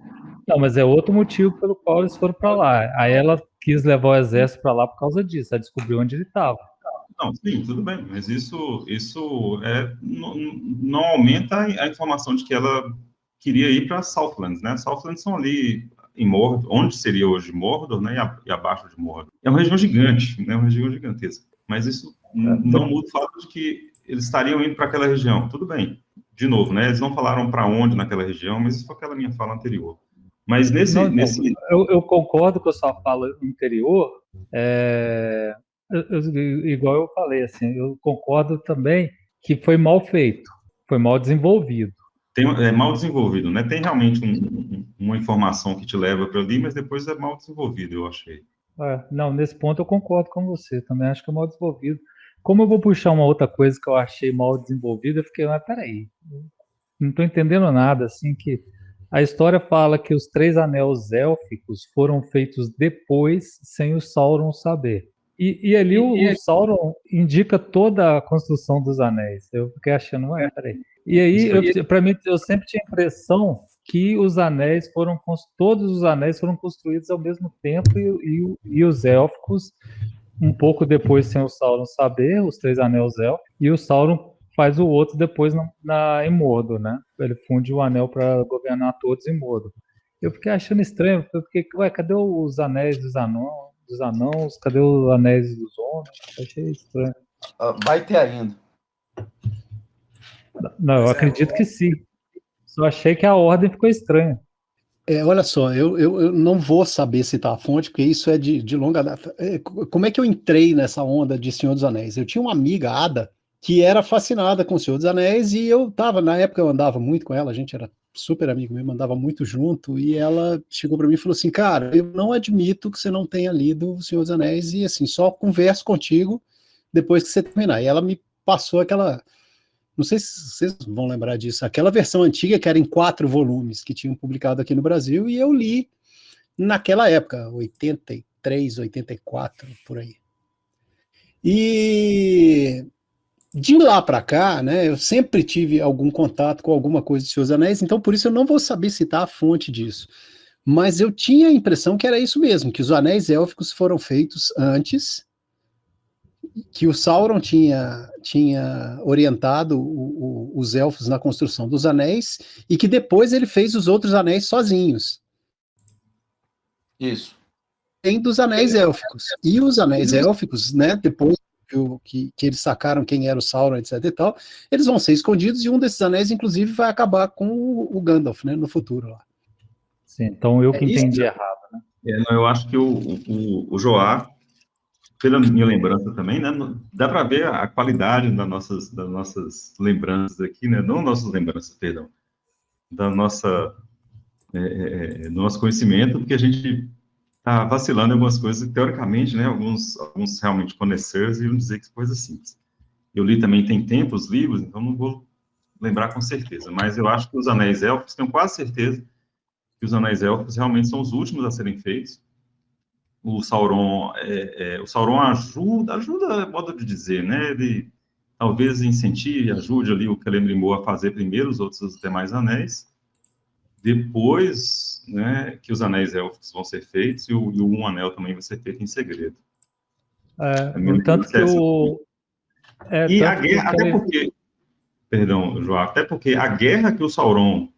Não, mas é outro motivo pelo qual eles foram para lá. Aí ela quis levar o exército para lá por causa disso. Ela descobriu onde ele estava. Não, sim, tudo bem, mas isso não aumenta a informação de que ela queria ir para Southlands, né? Southlands são ali em Mordor, onde seria hoje Mordor, né? E abaixo de Mordor. É uma região gigante, né? Uma região gigantesca. Mas isso não muda o fato de que eles estariam indo para aquela região. Tudo bem. De novo, né? Eles não falaram para onde naquela região, mas isso foi aquela minha fala anterior. Mas Não, eu concordo com a sua fala anterior. Igual eu falei, assim, eu concordo também que foi mal feito, foi mal desenvolvido. É mal desenvolvido, né? Tem realmente uma informação que te leva para ali, mas depois é mal desenvolvido, eu achei. Não, nesse ponto eu concordo com você, também acho que é mal desenvolvido. Como eu vou puxar uma outra coisa que eu achei mal desenvolvida, eu fiquei, mas peraí, não estou entendendo nada, assim, que a história fala que os 3 anéis élficos foram feitos depois, sem o Sauron saber. E ali o Sauron indica toda a construção dos anéis. Eu fiquei achando, peraí. E aí, para mim, eu sempre tinha a impressão que os anéis todos os anéis foram construídos ao mesmo tempo e os élficos, um pouco depois, sem o Sauron saber, os 3 anéis élficos, e o Sauron faz o outro depois em Mordor, né? Ele funde o anel para governar todos em Mordor. Eu fiquei achando estranho, eu fiquei, cadê os anéis dos anãos, cadê os anéis dos homens? Achei estranho. Vai ter ainda. Não, eu acredito que sim. Só achei que a ordem ficou estranha. Olha só, eu não vou saber citar a fonte, porque isso é de longa data. Como é que eu entrei nessa onda de Senhor dos Anéis? Eu tinha uma amiga, Ada, que era fascinada com o Senhor dos Anéis, e na época eu andava muito com ela, a gente era super amigo mesmo, andava muito junto, e ela chegou para mim e falou assim, cara, eu não admito que você não tenha lido o Senhor dos Anéis, e assim, só converso contigo depois que você terminar. E ela me passou aquela, não sei se vocês vão lembrar disso, aquela versão antiga que era em 4 volumes, que tinham publicado aqui no Brasil, e eu li naquela época, 83, 84, por aí. E de lá para cá, né, eu sempre tive algum contato com alguma coisa de Senhor dos Anéis, então por isso eu não vou saber citar a fonte disso. Mas eu tinha a impressão que era isso mesmo, que os anéis élficos foram feitos antes, que o Sauron tinha orientado os elfos na construção dos anéis, e que depois ele fez os outros anéis sozinhos. Isso. Tem dos anéis élficos. E os anéis élficos, né, depois que eles sacaram quem era o Sauron, etc e tal, eles vão ser escondidos, e um desses anéis, inclusive, vai acabar com o Gandalf, né, no futuro lá. Sim, então eu que É isso? entendi errado. Não, eu acho que o Joá, pela minha lembrança também, né, dá para ver a qualidade das nossas lembranças aqui, né, não nossas lembranças, perdão, da nossa, do nosso conhecimento, porque a gente está vacilando em algumas coisas, teoricamente, né, alguns realmente conhecedores iam dizer que coisas simples. Eu li também tem tempo os livros, então não vou lembrar com certeza, mas eu acho que os Anéis Élficos, tenho quase certeza que os Anéis Élficos realmente são os últimos a serem feitos. O Sauron ajuda, é modo de dizer, né? Ele talvez incentive, ajude ali o Celebrimbor a fazer primeiro os outros demais anéis, depois, né, que os anéis élficos vão ser feitos, e o Um Anel também vai ser feito em segredo. Tanto que o... E a guerra, até porque... Perdão, João, até porque a guerra que o Sauron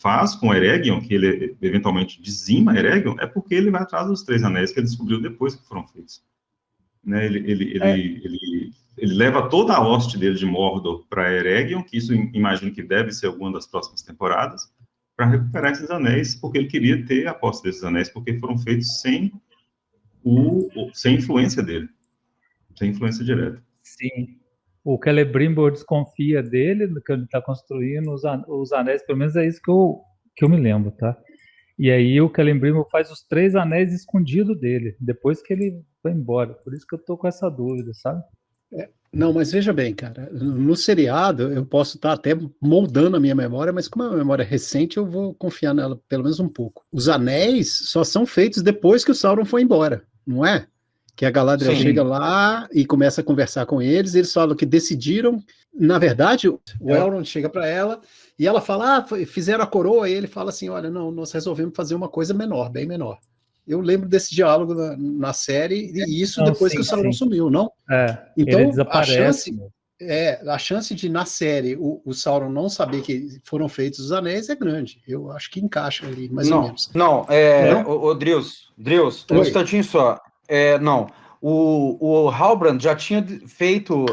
faz com Eregion, que ele eventualmente dizima Eregion, é porque ele vai atrás dos 3 anéis que ele descobriu depois que foram feitos. Né? Ele leva toda a hoste dele de Mordor para Eregion, que isso imagino que deve ser alguma das próximas temporadas, para recuperar esses anéis, porque ele queria ter a posse desses anéis, porque foram feitos sem influência dele, sem influência direta. Sim. O Celebrimbor desconfia dele, do que ele está construindo, os anéis, pelo menos é isso que eu me lembro, tá? E aí o Celebrimbor faz os 3 anéis escondidos dele, depois que ele vai embora. Por isso que eu tô com essa dúvida, sabe? Não, mas veja bem, cara, no seriado eu posso estar até moldando a minha memória, mas como é uma memória recente, eu vou confiar nela pelo menos um pouco. Os anéis só são feitos depois que o Sauron foi embora, não é? Que a Galadriel chega lá e começa a conversar com eles, e eles falam que decidiram, na verdade, o Elrond chega para ela, e ela fala, fizeram a coroa, e ele fala assim, olha, não, nós resolvemos fazer uma coisa menor, bem menor. Eu lembro desse diálogo na série, e isso não, depois que o Sauron sumiu, não? Então, ele desaparece. A chance de, na série, o Sauron não saber que foram feitos os anéis é grande. Eu acho que encaixa ali, mais ou menos. O Drius, um instantinho só. Não, o Halbrand já tinha feito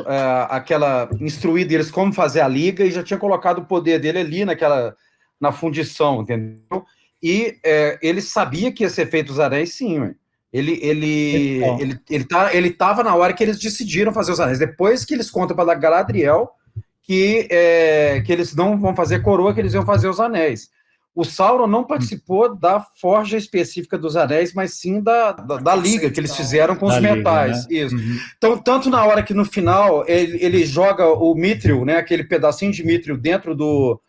instruído eles como fazer a liga, e já tinha colocado o poder dele ali na fundição, entendeu? E ele sabia que ia ser feito os anéis, sim. Ele estava na hora que eles decidiram fazer os anéis. Depois que eles contam para Galadriel que eles não vão fazer coroa, que eles iam fazer os anéis. O Sauron não participou da forja específica dos anéis, mas sim da liga que eles fizeram com os metais. Liga, né? Isso. Uhum. Então, tanto na hora que no final ele joga o Mithril, né, aquele pedacinho de Mithril dentro do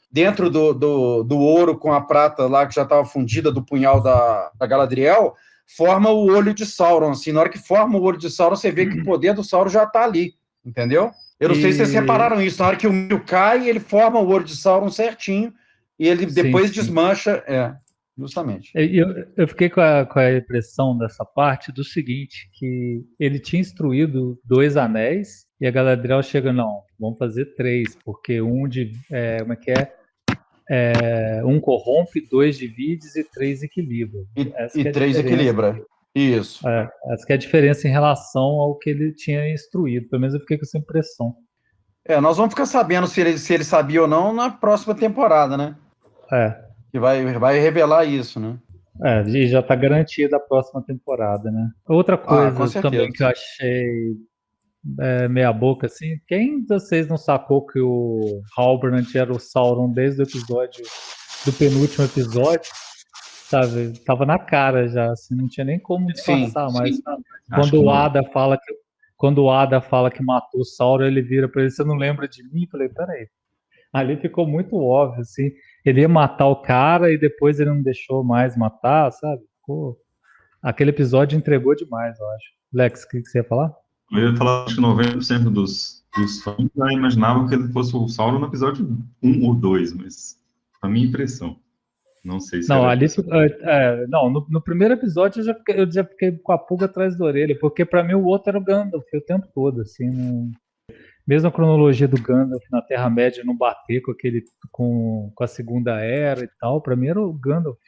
ouro com a prata lá que já estava fundida do punhal da Galadriel, forma o olho de Sauron. Assim, na hora que forma o olho de Sauron, você vê que o poder do Sauron já está ali, entendeu? Eu não sei se vocês repararam isso. Na hora que o Mithril cai, ele forma o olho de Sauron certinho, e ele depois desmancha, justamente. Eu fiquei com a impressão dessa parte do seguinte, que ele tinha instruído 2 anéis, e a Galadriel chega, não, vamos fazer 3, porque um um corrompe, 2 divide e 3 equilibra. E 3 equilibra, isso. Essa que é a diferença em relação ao que ele tinha instruído, pelo menos eu fiquei com essa impressão. Nós vamos ficar sabendo se ele sabia ou não na próxima temporada, né? Que vai revelar isso, né? E já está garantida a próxima temporada, né? Outra coisa também que eu achei meia boca, assim, quem de vocês não sacou que o Halbrand era o Sauron desde o do penúltimo episódio, sabe? Tava na cara já, assim, não tinha nem como disfarçar, mas quando o Ada fala que matou o Sauron, ele vira para ele, você não lembra de mim? Eu falei, peraí. Ali ficou muito óbvio, assim. Ele ia matar o cara e depois ele não deixou mais matar, sabe? Aquele episódio entregou demais, eu acho. Lex, o que você ia falar? Eu ia falar, acho que 90% os fãs já imaginavam que ele fosse o Sauron no episódio 1 ou 2, mas a minha impressão. Não sei se Não, era ali, essa. não, no primeiro episódio eu já fiquei com a pulga atrás da orelha, porque pra mim o outro era o Gandalf o tempo todo, assim, mesmo a cronologia do Gandalf na Terra-média não bater com a Segunda Era e tal, pra mim era o Gandalf.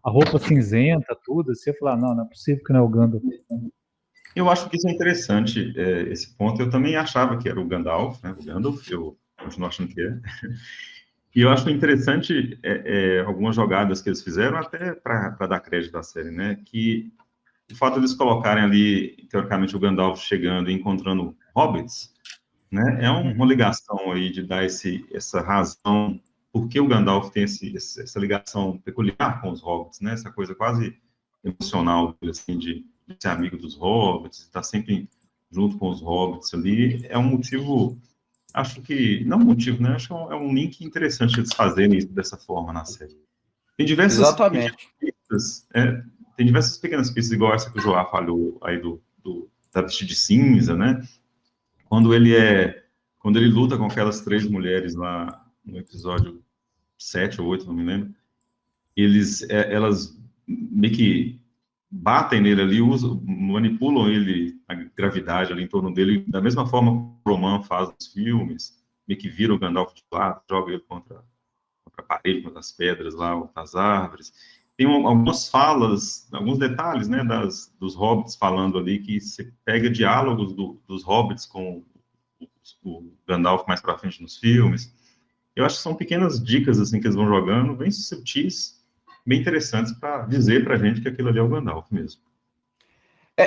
A roupa cinzenta, tudo, assim, eu falava, não é possível que não é o Gandalf. Eu acho que isso é interessante, esse ponto. Eu também achava que era o Gandalf, né? O Gandalf, eu continuo achando que é. E eu acho interessante algumas jogadas que eles fizeram, até para dar crédito à série, né? Que o fato de eles colocarem ali, teoricamente, o Gandalf chegando e encontrando hobbits, né? É uma ligação aí de dar essa razão, porque o Gandalf tem essa ligação peculiar com os hobbits, né? Essa coisa quase emocional, assim, de ser amigo dos hobbits, estar sempre junto com os hobbits ali, é um motivo, acho que, não um motivo, né? Acho que é um link interessante eles fazerem isso dessa forma na série. Tem diversas Exatamente. pistas, tem diversas pequenas pistas, igual essa que o Joá falou aí da vestida de cinza, né? Quando ele luta com aquelas 3 mulheres lá no episódio 7 ou 8, não me lembro, elas meio que batem nele ali, manipulam ele, a gravidade ali em torno dele, da mesma forma que o Roman faz nos filmes, meio que vira o Gandalf de lado, joga ele contra a parede, contra as pedras lá, contra as árvores. Tem algumas falas, alguns detalhes, né, dos hobbits falando ali, que você pega diálogos dos hobbits com o Gandalf mais para frente nos filmes. Eu acho que são pequenas dicas assim que eles vão jogando, bem sutis, bem interessantes para dizer para a gente que aquilo ali é o Gandalf mesmo.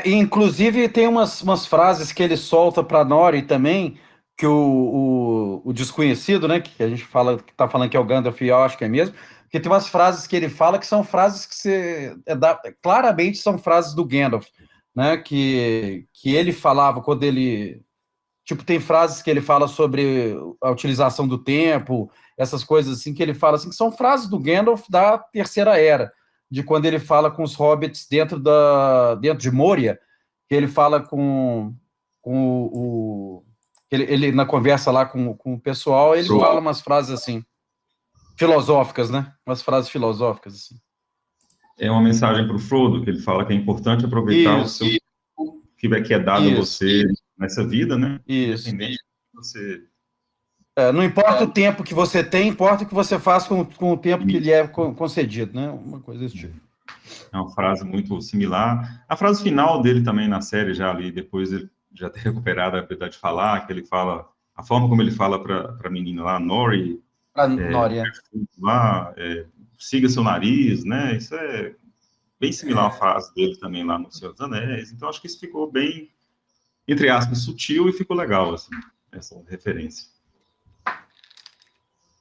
E, inclusive, tem umas frases que ele solta para Nori também, que o desconhecido, né, que a gente fala, que tá falando que é o Gandalf, e eu acho que é mesmo, porque tem umas frases que ele fala que são frases que claramente são frases do Gandalf, né, que ele falava quando ele... Tipo, tem frases que ele fala sobre a utilização do tempo, essas coisas assim, que ele fala assim, que são frases do Gandalf da Terceira Era, de quando ele fala com os hobbits dentro de Moria, que ele fala com ele na conversa lá com o pessoal, ele fala umas frases assim, filosóficas, né? Umas frases filosóficas, assim. É uma mensagem para o Frodo, que ele fala que é importante aproveitar o seu que é dado a você nessa vida, né? Isso. Independente de você... Não importa o tempo que você tem, importa o que você faz com o tempo que lhe é concedido, né? Uma coisa desse tipo. É uma frase muito similar. A frase final dele também na série, já ali, depois ele já ter recuperado a habilidade de falar, que ele fala, a forma como ele fala para a menina lá, Nori, siga seu nariz, né? Isso é bem similar à frase dele também lá no Senhor dos Anéis. Então, acho que isso ficou bem, entre aspas, sutil e ficou legal, assim, essa referência.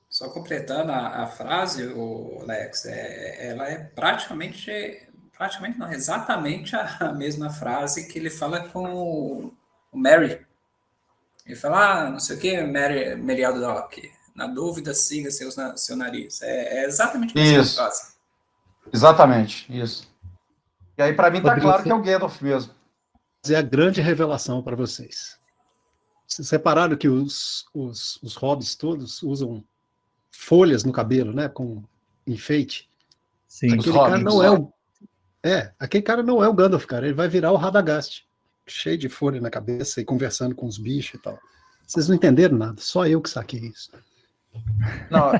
Só completando a frase, o Alex, ela é praticamente não, exatamente a mesma frase que ele fala com o Merry. Ele fala, não sei o que, Meriadoc, Doc, na dúvida, siga seu nariz. É exatamente a mesma frase. Exatamente, isso. E aí, para mim, tá claro que é o Gandalf mesmo. É a grande revelação para vocês. Vocês repararam que os hobbits todos usam folhas no cabelo, né? Com enfeite. Sim. Aquele cara não é o... aquele cara não é o Gandalf, cara. Ele vai virar o Radagast, cheio de folha na cabeça e conversando com os bichos e tal. Vocês não entenderam nada, só eu que saquei isso. Não,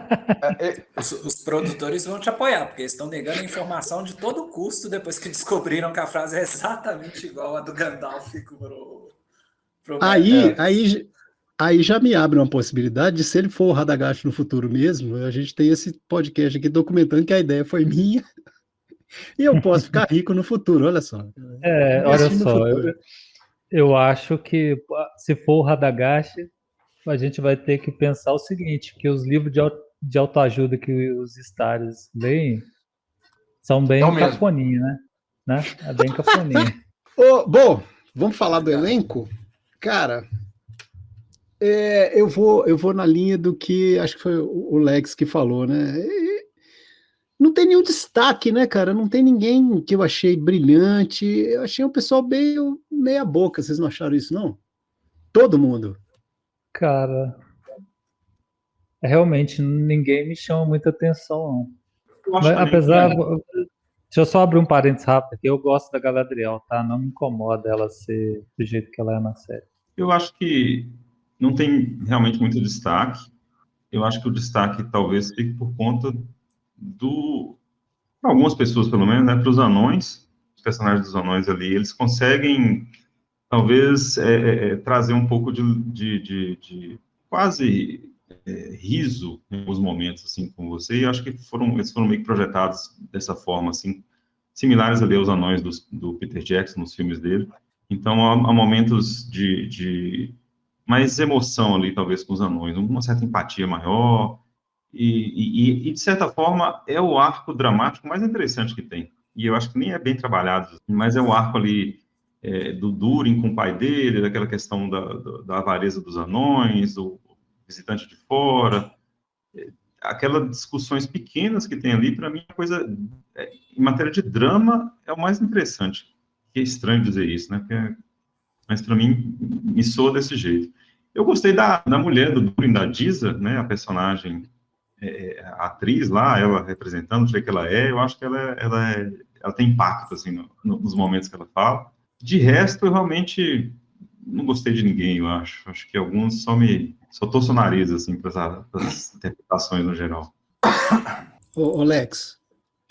os produtores vão te apoiar, porque eles estão negando a informação de todo custo depois que descobriram que a frase é exatamente igual a do Gandalf pro Aí já me abre uma possibilidade de, se ele for o Radagast no futuro mesmo, a gente tem esse podcast aqui documentando que a ideia foi minha e eu posso ficar rico no futuro, olha só. Olha só, eu acho que se for o Radagast, a gente vai ter que pensar o seguinte, que os livros de autoajuda que os Stars leem são bem cafoninha, né? É bem cafoninha. Bom, vamos falar do elenco? Cara, eu vou na linha do que acho que foi o Lex que falou, né? Não tem nenhum destaque, né, cara? Não tem ninguém que eu achei brilhante. Eu achei um pessoal meio meia boca. Vocês não acharam isso, não? Todo mundo. Cara, realmente ninguém me chama muita atenção, não. Eu acho Mas também apesar, que deixa eu só abrir um parênteses rápido aqui, eu gosto da Galadriel, tá? Não me incomoda ela ser do jeito que ela é na série. eu acho que não tem realmente muito destaque. Eu acho que o destaque talvez fique por conta do, para algumas pessoas pelo menos, né, para os anões, os personagens dos anões ali, eles conseguem talvez trazer um pouco de quase riso em alguns momentos assim com você. E eu acho que eles foram meio que projetados dessa forma assim, similares ali aos anões do Peter Jackson nos filmes dele. Então há momentos de mais emoção ali, talvez, com os anões, uma certa empatia maior, e, de certa forma, é o arco dramático mais interessante que tem. E eu acho que nem é bem trabalhado, mas é o arco ali do Durin com o pai dele, daquela questão da avareza dos anões, do visitante de fora, aquelas discussões pequenas que tem ali, para mim, a coisa, em matéria de drama, é o mais interessante. Que é estranho dizer isso, né? Mas para mim, me soa desse jeito. Eu gostei da mulher do Durin, da Disa, né, a personagem, a atriz lá, ela representando o jeito que ela é, eu acho que ela tem impacto, assim, nos momentos que ela fala. De resto, eu realmente não gostei de ninguém, eu acho. Acho que alguns só torço o nariz, assim, para as interpretações no geral. Ô, Lex,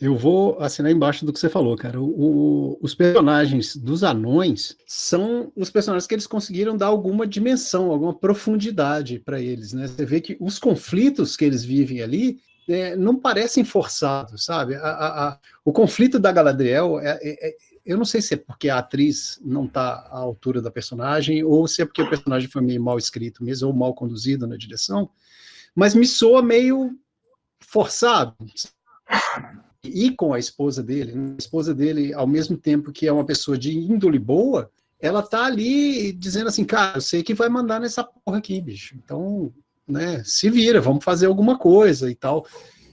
eu vou assinar embaixo do que você falou, cara. Os personagens dos anões são os personagens que eles conseguiram dar alguma dimensão, alguma profundidade para eles, né? Você vê que os conflitos que eles vivem ali não parecem forçados, sabe? O conflito da Galadriel eu não sei se é porque a atriz não está à altura da personagem ou se é porque o personagem foi meio mal escrito mesmo ou mal conduzido na direção, mas me soa meio forçado. E com a esposa dele, né? A esposa dele, ao mesmo tempo que é uma pessoa de índole boa, ela tá ali dizendo assim, cara, eu sei que vai mandar nessa porra aqui, bicho. Então, né, se vira, vamos fazer alguma coisa e tal.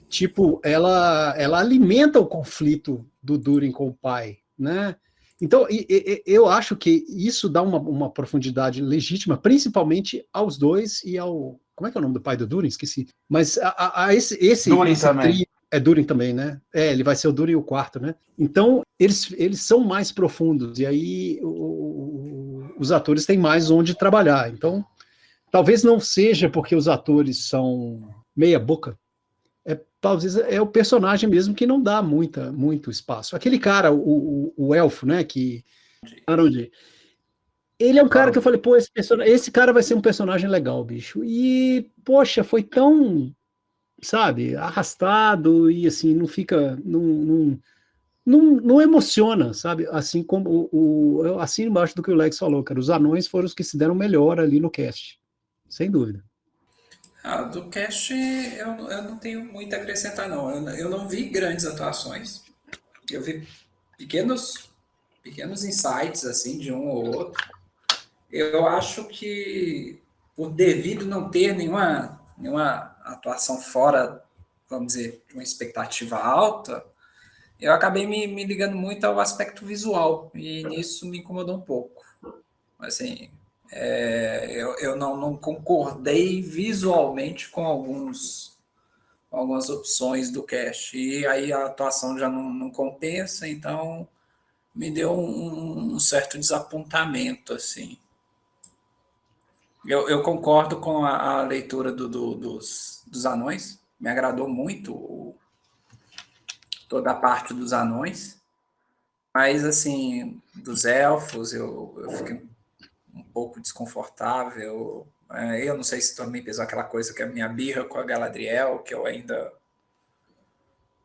Tipo, ela alimenta o conflito do Durin com o pai, né? Então, eu acho que isso dá uma profundidade legítima, principalmente aos dois e ao... Como é que é o nome do pai do Durin? Esqueci. Mas esse também. trio... É Durin também, né? Ele vai ser o Durin o quarto, né? Então, eles são mais profundos, e aí os atores têm mais onde trabalhar. Então, talvez não seja porque os atores são meia boca, talvez é o personagem mesmo que não dá muito espaço. Aquele cara, o elfo, né, que... Ele é um cara que eu falei, pô, esse cara vai ser um personagem legal, bicho. E, poxa, foi tão, sabe, arrastado e assim, não fica, não emociona, sabe? Assim como eu assino embaixo do que o Lex falou, cara. Os anões foram os que se deram melhor ali no cast, sem dúvida. Do cast eu não tenho muito a acrescentar, não. Eu não vi grandes atuações. Eu vi pequenos insights, assim, de um ou outro. Eu acho que, por devido não ter nenhuma atuação fora, vamos dizer, de uma expectativa alta, eu acabei me ligando muito ao aspecto visual, e nisso me incomodou um pouco. Assim, eu não concordei visualmente com algumas opções do cast, e aí a atuação já não compensa, então me deu um certo desapontamento, assim. Eu concordo com a leitura dos anões, me agradou muito toda a parte dos anões, mas, assim, dos elfos eu fiquei um pouco desconfortável. Eu não sei se também pesou aquela coisa que é a minha birra com a Galadriel, que eu ainda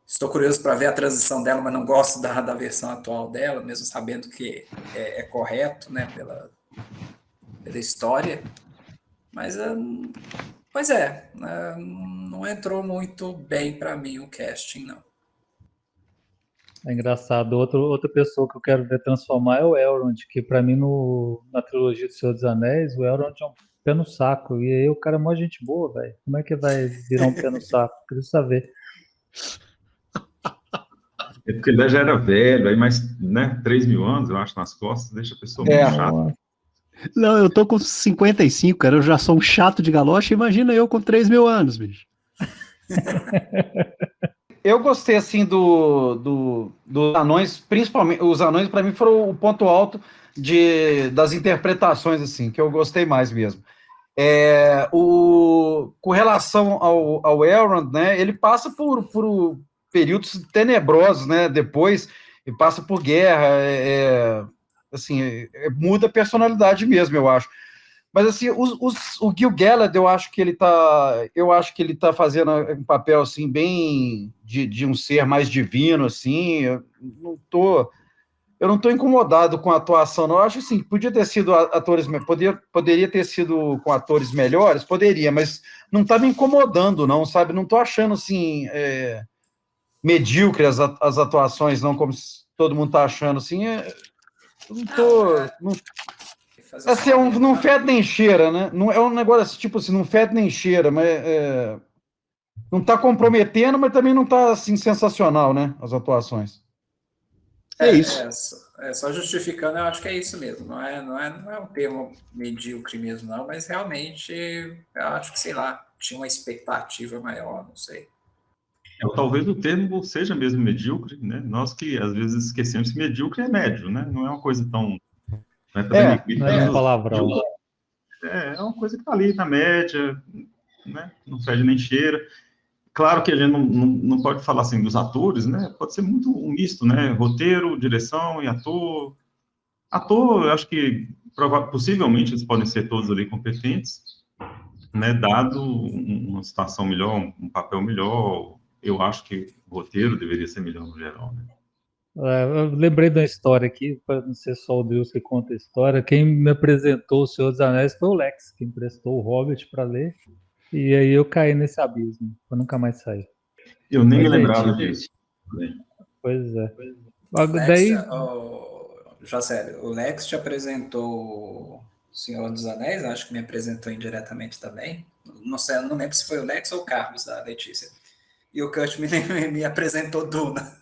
estou curioso para ver a transição dela, mas não gosto da versão atual dela, mesmo sabendo que é correto, né, pela história. Mas, pois não entrou muito bem para mim o casting, não. É engraçado. Outra pessoa que eu quero ver transformar é o Elrond, que pra mim na trilogia do Senhor dos Anéis, o Elrond é um pé no saco. E aí o cara é mó gente boa, velho. Como é que vai virar um pé no saco? Queria saber. É porque ele já era velho, aí mais, né, 3.000 anos, eu acho, nas costas, deixa a pessoa muito chata. Não, eu tô com 55, cara. Eu já sou um chato de galocha. Imagina eu com 3.000 anos, bicho. Eu gostei, assim, dos anões, principalmente, os anões, para mim, foram o ponto alto das interpretações, assim, que eu gostei mais mesmo. Com relação ao Elrond, né, ele passa por períodos tenebrosos, né, depois, e passa por guerra, assim, muda a personalidade mesmo, eu acho. Mas assim, o Gil-galad, eu acho que ele tá fazendo um papel assim bem de um ser mais divino, assim. Eu não tô incomodado com a atuação, não. Eu acho assim, podia ter sido atores, poderia ter sido com atores melhores, poderia, mas não tá me incomodando, não, sabe? Não tô achando assim medíocre as atuações, não, como todo mundo tá achando, assim. Eu não tô. Fazer só Assim, não fede nem cheira, né? Não é um negócio assim, tipo assim, não fede nem cheira, mas não tá comprometendo, mas também não tá assim sensacional, né? As atuações. É isso. Só justificando, eu acho que é isso mesmo. Não é um termo medíocre mesmo, não, mas realmente eu acho que, sei lá, tinha uma expectativa maior, não sei. Talvez o termo seja mesmo medíocre, né? Nós que às vezes esquecemos que medíocre é médio, né? Não é uma coisa tão. Não é para denegrir Não é um palavrão. É uma coisa que está ali na média, né? Não fede nem cheira. Claro que a gente não pode falar assim dos atores, né? Pode ser muito um misto, né? Roteiro, direção e ator. Ator, eu acho que possivelmente eles podem ser todos ali competentes, né? Dado uma situação melhor, um papel melhor, eu acho que o roteiro deveria ser melhor no geral, né? Eu lembrei de uma história aqui, para não ser só o Deus que conta a história. Quem me apresentou O Senhor dos Anéis foi o Lex, que emprestou o Hobbit para ler. E aí eu caí nesse abismo, eu nunca mais saí. Eu nem me Mas, lembrava gente, disso. Pois é. Lex, Daí, já sério, o Lex te apresentou o Senhor dos Anéis, acho que me apresentou indiretamente também. Não sei, eu não lembro se foi o Lex ou o Carlos da Letícia. E o Kurt me apresentou Duna.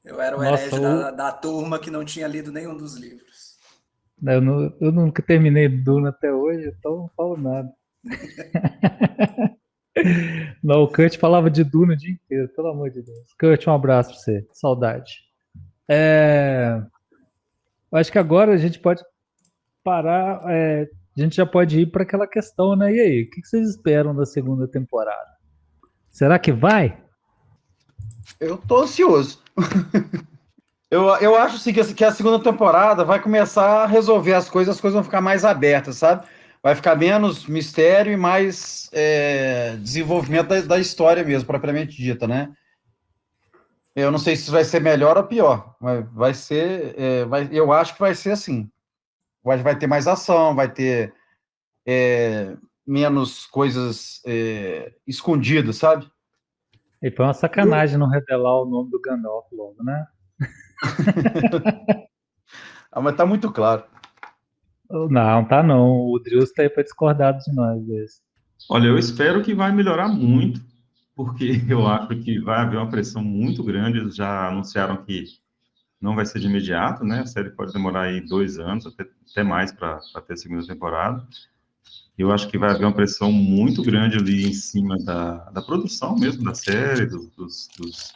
Eu era o nossa, herege da turma que não tinha lido nenhum dos livros. eu nunca terminei Duna até hoje, então não falo nada. Não, o Kurt falava de Duna o dia inteiro, pelo amor de Deus. Kurt, um abraço pra você, saudade. Eu acho que agora a gente pode parar, a gente já pode ir para aquela questão, né? E aí, o que vocês esperam da segunda temporada? Será que vai? Eu tô ansioso. Eu acho assim, que a segunda temporada vai começar a resolver as coisas vão ficar mais abertas, sabe? Vai ficar menos mistério e mais desenvolvimento da história mesmo, propriamente dita, né? Eu não sei se vai ser melhor ou pior, mas vai ser. Eu acho que vai ser assim. Vai ter mais ação, vai ter menos coisas escondidas, sabe? E foi uma sacanagem não revelar o nome do Gandalf logo, né? Mas tá muito claro. Não, tá não. O Drius tá aí para discordar de nós desse. Olha, eu espero que vai melhorar muito, porque eu acho que vai haver uma pressão muito grande. Eles já anunciaram que não vai ser de imediato, né? A série pode demorar aí 2 anos, até mais, para ter a segunda temporada. Eu acho que vai haver uma pressão muito grande ali em cima da produção mesmo da série, dos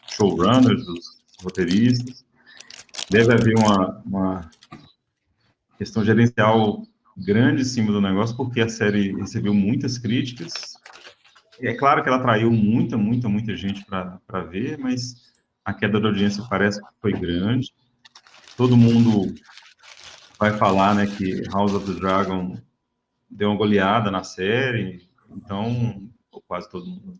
showrunners, dos roteiristas. Deve haver uma questão gerencial grande em cima do negócio, porque a série recebeu muitas críticas. É claro que ela atraiu muita gente para ver, mas a queda de audiência parece que foi grande. Todo mundo vai falar, né, que House of the Dragon deu uma goleada na série, então, ou quase todo mundo.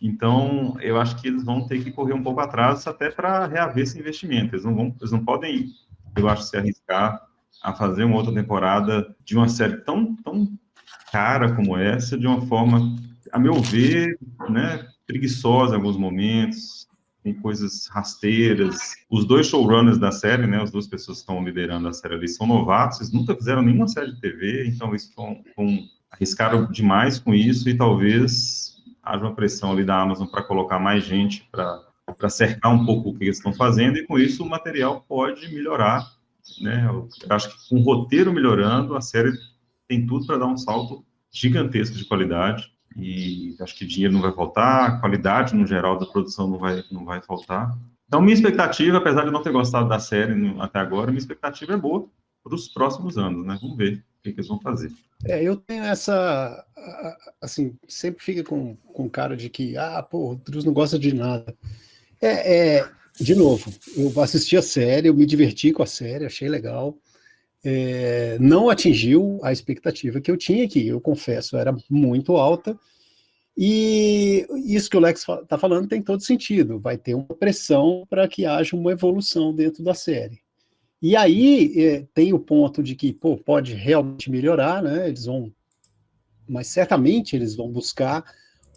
Então, eu acho que eles vão ter que correr um pouco atrás até para reaver esse investimento. Eles não podem, eu acho, se arriscar a fazer uma outra temporada de uma série tão cara como essa, de uma forma, a meu ver, né, preguiçosa em alguns momentos, tem coisas rasteiras. Os 2 showrunners da série, né, as 2 pessoas que estão liderando a série ali, são novatos, eles nunca fizeram nenhuma série de TV, então eles arriscaram demais com isso e talvez haja uma pressão ali da Amazon para colocar mais gente para cercar um pouco o que eles estão fazendo, e com isso o material pode melhorar né? Eu acho que com o roteiro melhorando, a série tem tudo para dar um salto gigantesco de qualidade, e acho que dinheiro não vai faltar, a qualidade, no geral, da produção não vai faltar. Então, minha expectativa, apesar de não ter gostado da série até agora, minha expectativa é boa para os próximos anos, né? Vamos ver o que eles vão fazer. Eu tenho essa, assim, sempre fica com cara de que, pô, o Drews não gosta de nada. De novo, eu assisti a série, eu me diverti com a série, achei legal. Não atingiu a expectativa que eu tinha aqui, eu confesso, era muito alta. E isso que o Lex está falando tem todo sentido. Vai ter uma pressão para que haja uma evolução dentro da série. E aí tem o ponto de que pode realmente melhorar, né? Mas certamente eles vão buscar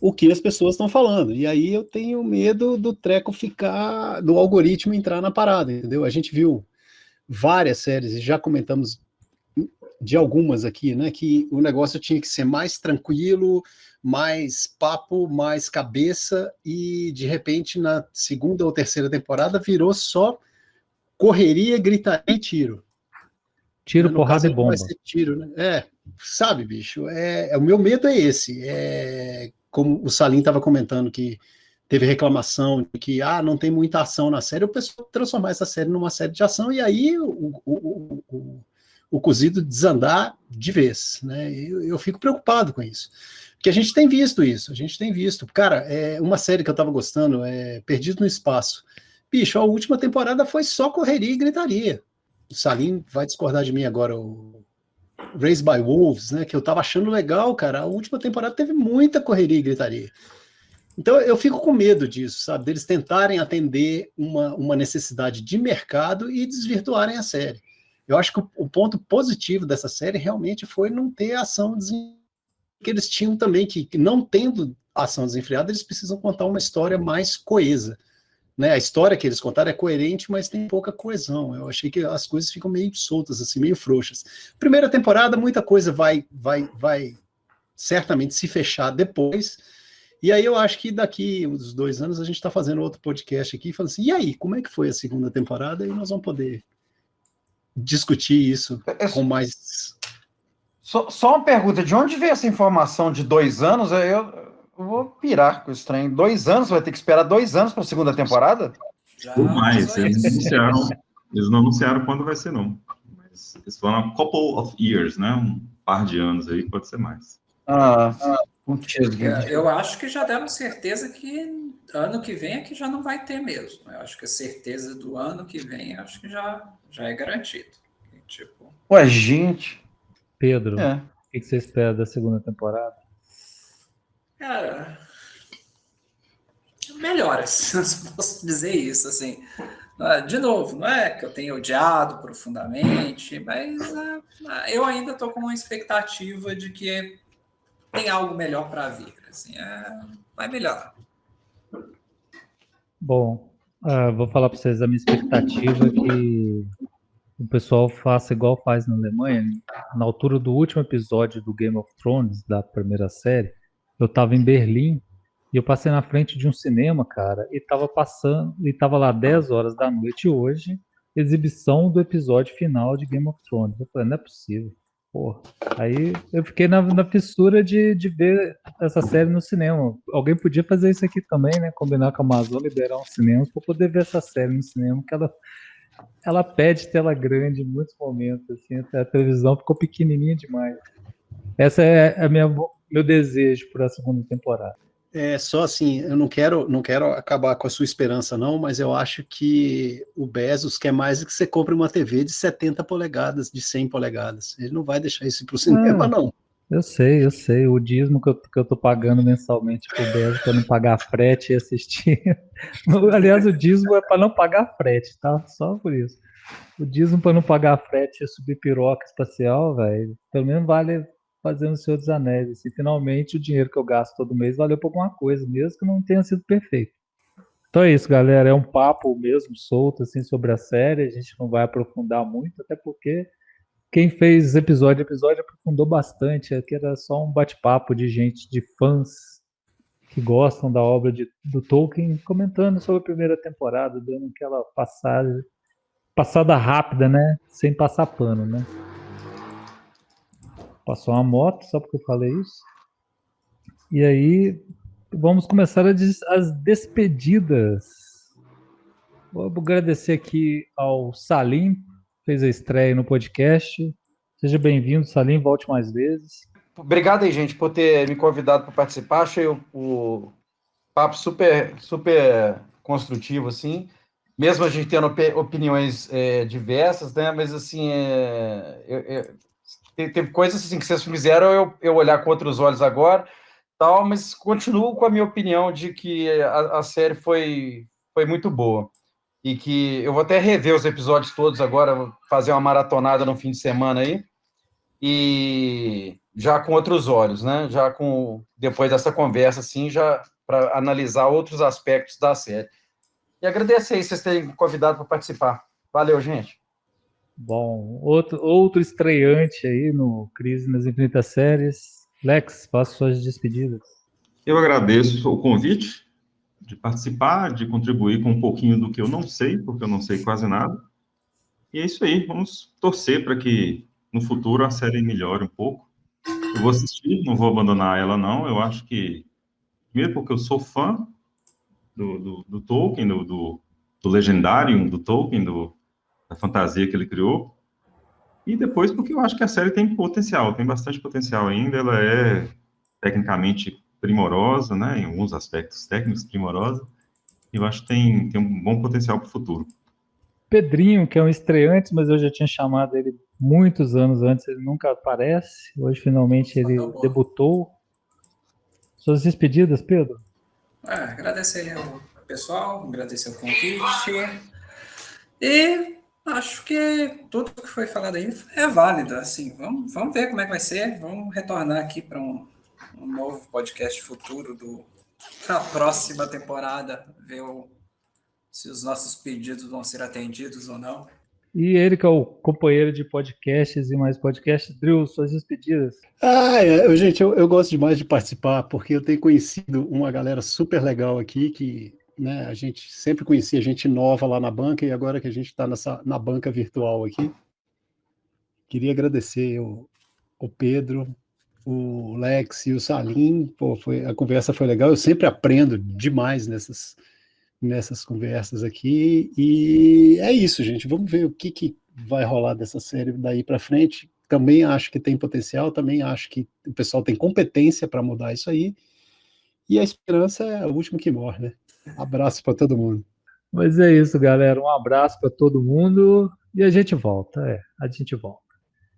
o que as pessoas estão falando. E aí eu tenho medo do treco ficar, do algoritmo entrar na parada, entendeu? A gente viu várias séries e já comentamos de algumas aqui, né? Que o negócio tinha que ser mais tranquilo, mais papo, mais cabeça, e de repente na segunda ou terceira temporada virou só correria, gritaria e tiro. Tiro, No porrada caso, e bomba. vai ser tiro, né? Sabe, bicho, o meu medo é esse. Como o Salim estava comentando que teve reclamação de que não tem muita ação na série, o pessoal transformar essa série numa série de ação e aí o cozido desandar de vez, né? Eu fico preocupado com isso. Porque a gente tem visto isso, Cara, uma série que eu estava gostando, Perdido no Espaço. Bicho, a última temporada foi só correria e gritaria. O Salim vai discordar de mim agora, o Raised by Wolves, né? Que eu tava achando legal, cara. A última temporada teve muita correria e gritaria. Então eu fico com medo disso, sabe? Deles tentarem atender uma necessidade de mercado e desvirtuarem a série. Eu acho que o ponto positivo dessa série realmente foi não ter ação que eles tinham também, que não tendo ação desenfreada, eles precisam contar uma história mais coesa. Né, a história que eles contaram é coerente, mas tem pouca coesão. Eu achei que as coisas ficam meio soltas, assim, meio frouxas. Primeira temporada, muita coisa vai certamente se fechar depois. E aí eu acho que daqui uns 2 anos a gente está fazendo outro podcast aqui, falando assim, e aí, como é que foi a segunda temporada? E nós vamos poder discutir isso com mais... Só uma pergunta, de onde veio essa informação de 2 anos? Eu vou pirar com esse trem. 2 anos, vai ter que esperar 2 anos para a segunda temporada? Ou mais, eles não anunciaram quando vai ser, não. Mas eles falaram couple of years, né? Um par de anos aí, pode ser mais. Eu acho que já deram certeza que ano que vem é que já não vai ter mesmo. Eu acho que a certeza do ano que vem, acho que já é garantido. Tipo... Ué, gente... Pedro, o que você espera da segunda temporada? Cara, melhoras, posso dizer isso, assim. De novo, não é que eu tenha odiado profundamente, mas eu ainda estou com uma expectativa de que tem algo melhor para vir. Assim, vai melhorar. Bom, vou falar para vocês a minha expectativa é que o pessoal faça igual faz na Alemanha. Na altura do último episódio do Game of Thrones, da primeira série, eu estava em Berlim e eu passei na frente de um cinema, cara, e tava lá 10 horas da noite hoje, exibição do episódio final de Game of Thrones. Eu falei, não é possível. Porra. Aí eu fiquei na fissura de ver essa série no cinema. Alguém podia fazer isso aqui também, né? Combinar com a Amazon, liberar um cinema para poder ver essa série no cinema, que ela pede tela grande em muitos momentos, assim, a televisão ficou pequenininha demais. Essa é meu desejo para a segunda temporada. Só assim, eu não quero acabar com a sua esperança não, mas eu acho que o Bezos quer mais do que você compre uma TV de 70 polegadas, de 100 polegadas. Ele não vai deixar isso para o cinema, não. Eu sei. O dízimo que eu tô pagando mensalmente pro Bezos para não pagar frete e assistir. Aliás, o dízimo é para não pagar frete, tá? Só por isso. O dízimo para não pagar frete e subir piroca espacial, velho, pelo menos vale fazendo o Senhor dos Anéis. Assim, finalmente o dinheiro que eu gasto todo mês valeu para alguma coisa, mesmo que não tenha sido perfeito. Então é isso, galera. É um papo mesmo solto assim, sobre a série. A gente não vai aprofundar muito, até porque quem fez episódio aprofundou bastante. Aqui era só um bate-papo de gente, de fãs que gostam da obra do Tolkien, comentando sobre a primeira temporada, dando aquela passada passada rápida, né? Sem passar pano, né? Passou uma moto, só porque eu falei isso. E aí, vamos começar as despedidas. Vou agradecer aqui ao Salim, que fez a estreia no podcast. Seja bem-vindo, Salim, volte mais vezes. Obrigado aí, gente, por ter me convidado para participar. Achei o papo super construtivo, assim. Mesmo a gente tendo opiniões diversas, né? Mas, assim, teve coisas assim, que vocês fizeram eu olhar com outros olhos agora, tal, mas continuo com a minha opinião de que a série foi muito boa. E que eu vou até rever os episódios todos agora, vou fazer uma maratonada no fim de semana aí, e já com outros olhos, né? Já depois dessa conversa, assim, já para analisar outros aspectos da série. E agradecer aí vocês terem me convidado para participar. Valeu, gente. Bom, outro estreante aí no Crise nas Infinitas Séries. Lex, faça suas despedidas. Eu agradeço o convite de participar, de contribuir com um pouquinho do que eu não sei, porque eu não sei quase nada. E é isso aí, vamos torcer para que no futuro a série melhore um pouco. Eu vou assistir, não vou abandonar ela, não. Eu acho que, primeiro porque eu sou fã do Tolkien, do Legendarium do Tolkien, da fantasia que ele criou. E depois porque eu acho que a série tem potencial, tem bastante potencial ainda. Ela é tecnicamente primorosa, né? Em alguns aspectos técnicos primorosa. E eu acho que tem um bom potencial para o futuro. Pedrinho, que é um estreante, mas eu já tinha chamado ele muitos anos antes, ele nunca aparece. Hoje, finalmente, ele debutou. Suas despedidas, Pedro? Agradecer ao pessoal, agradecer o convite. E acho que tudo que foi falado aí é válido. Assim, vamos ver como é que vai ser. Vamos retornar aqui para um novo podcast futuro da próxima temporada, ver se os nossos pedidos vão ser atendidos ou não. E ele que é o companheiro de podcasts e mais podcasts. Drill, suas despedidas. Gente, eu gosto demais de participar, porque eu tenho conhecido uma galera super legal aqui, que, né, a gente sempre conhecia gente nova lá na banca, e agora que a gente está na banca virtual aqui, queria agradecer o Pedro, o Lex e o Salim. Pô, a conversa foi legal, eu sempre aprendo demais nessas conversas aqui, e é isso, gente, vamos ver o que vai rolar dessa série daí para frente. Também acho que tem potencial, também acho que o pessoal tem competência para mudar isso aí, e a esperança é o último que morre, né? Abraço para todo mundo. Mas é isso, galera. Um abraço para todo mundo e a gente volta. A gente volta.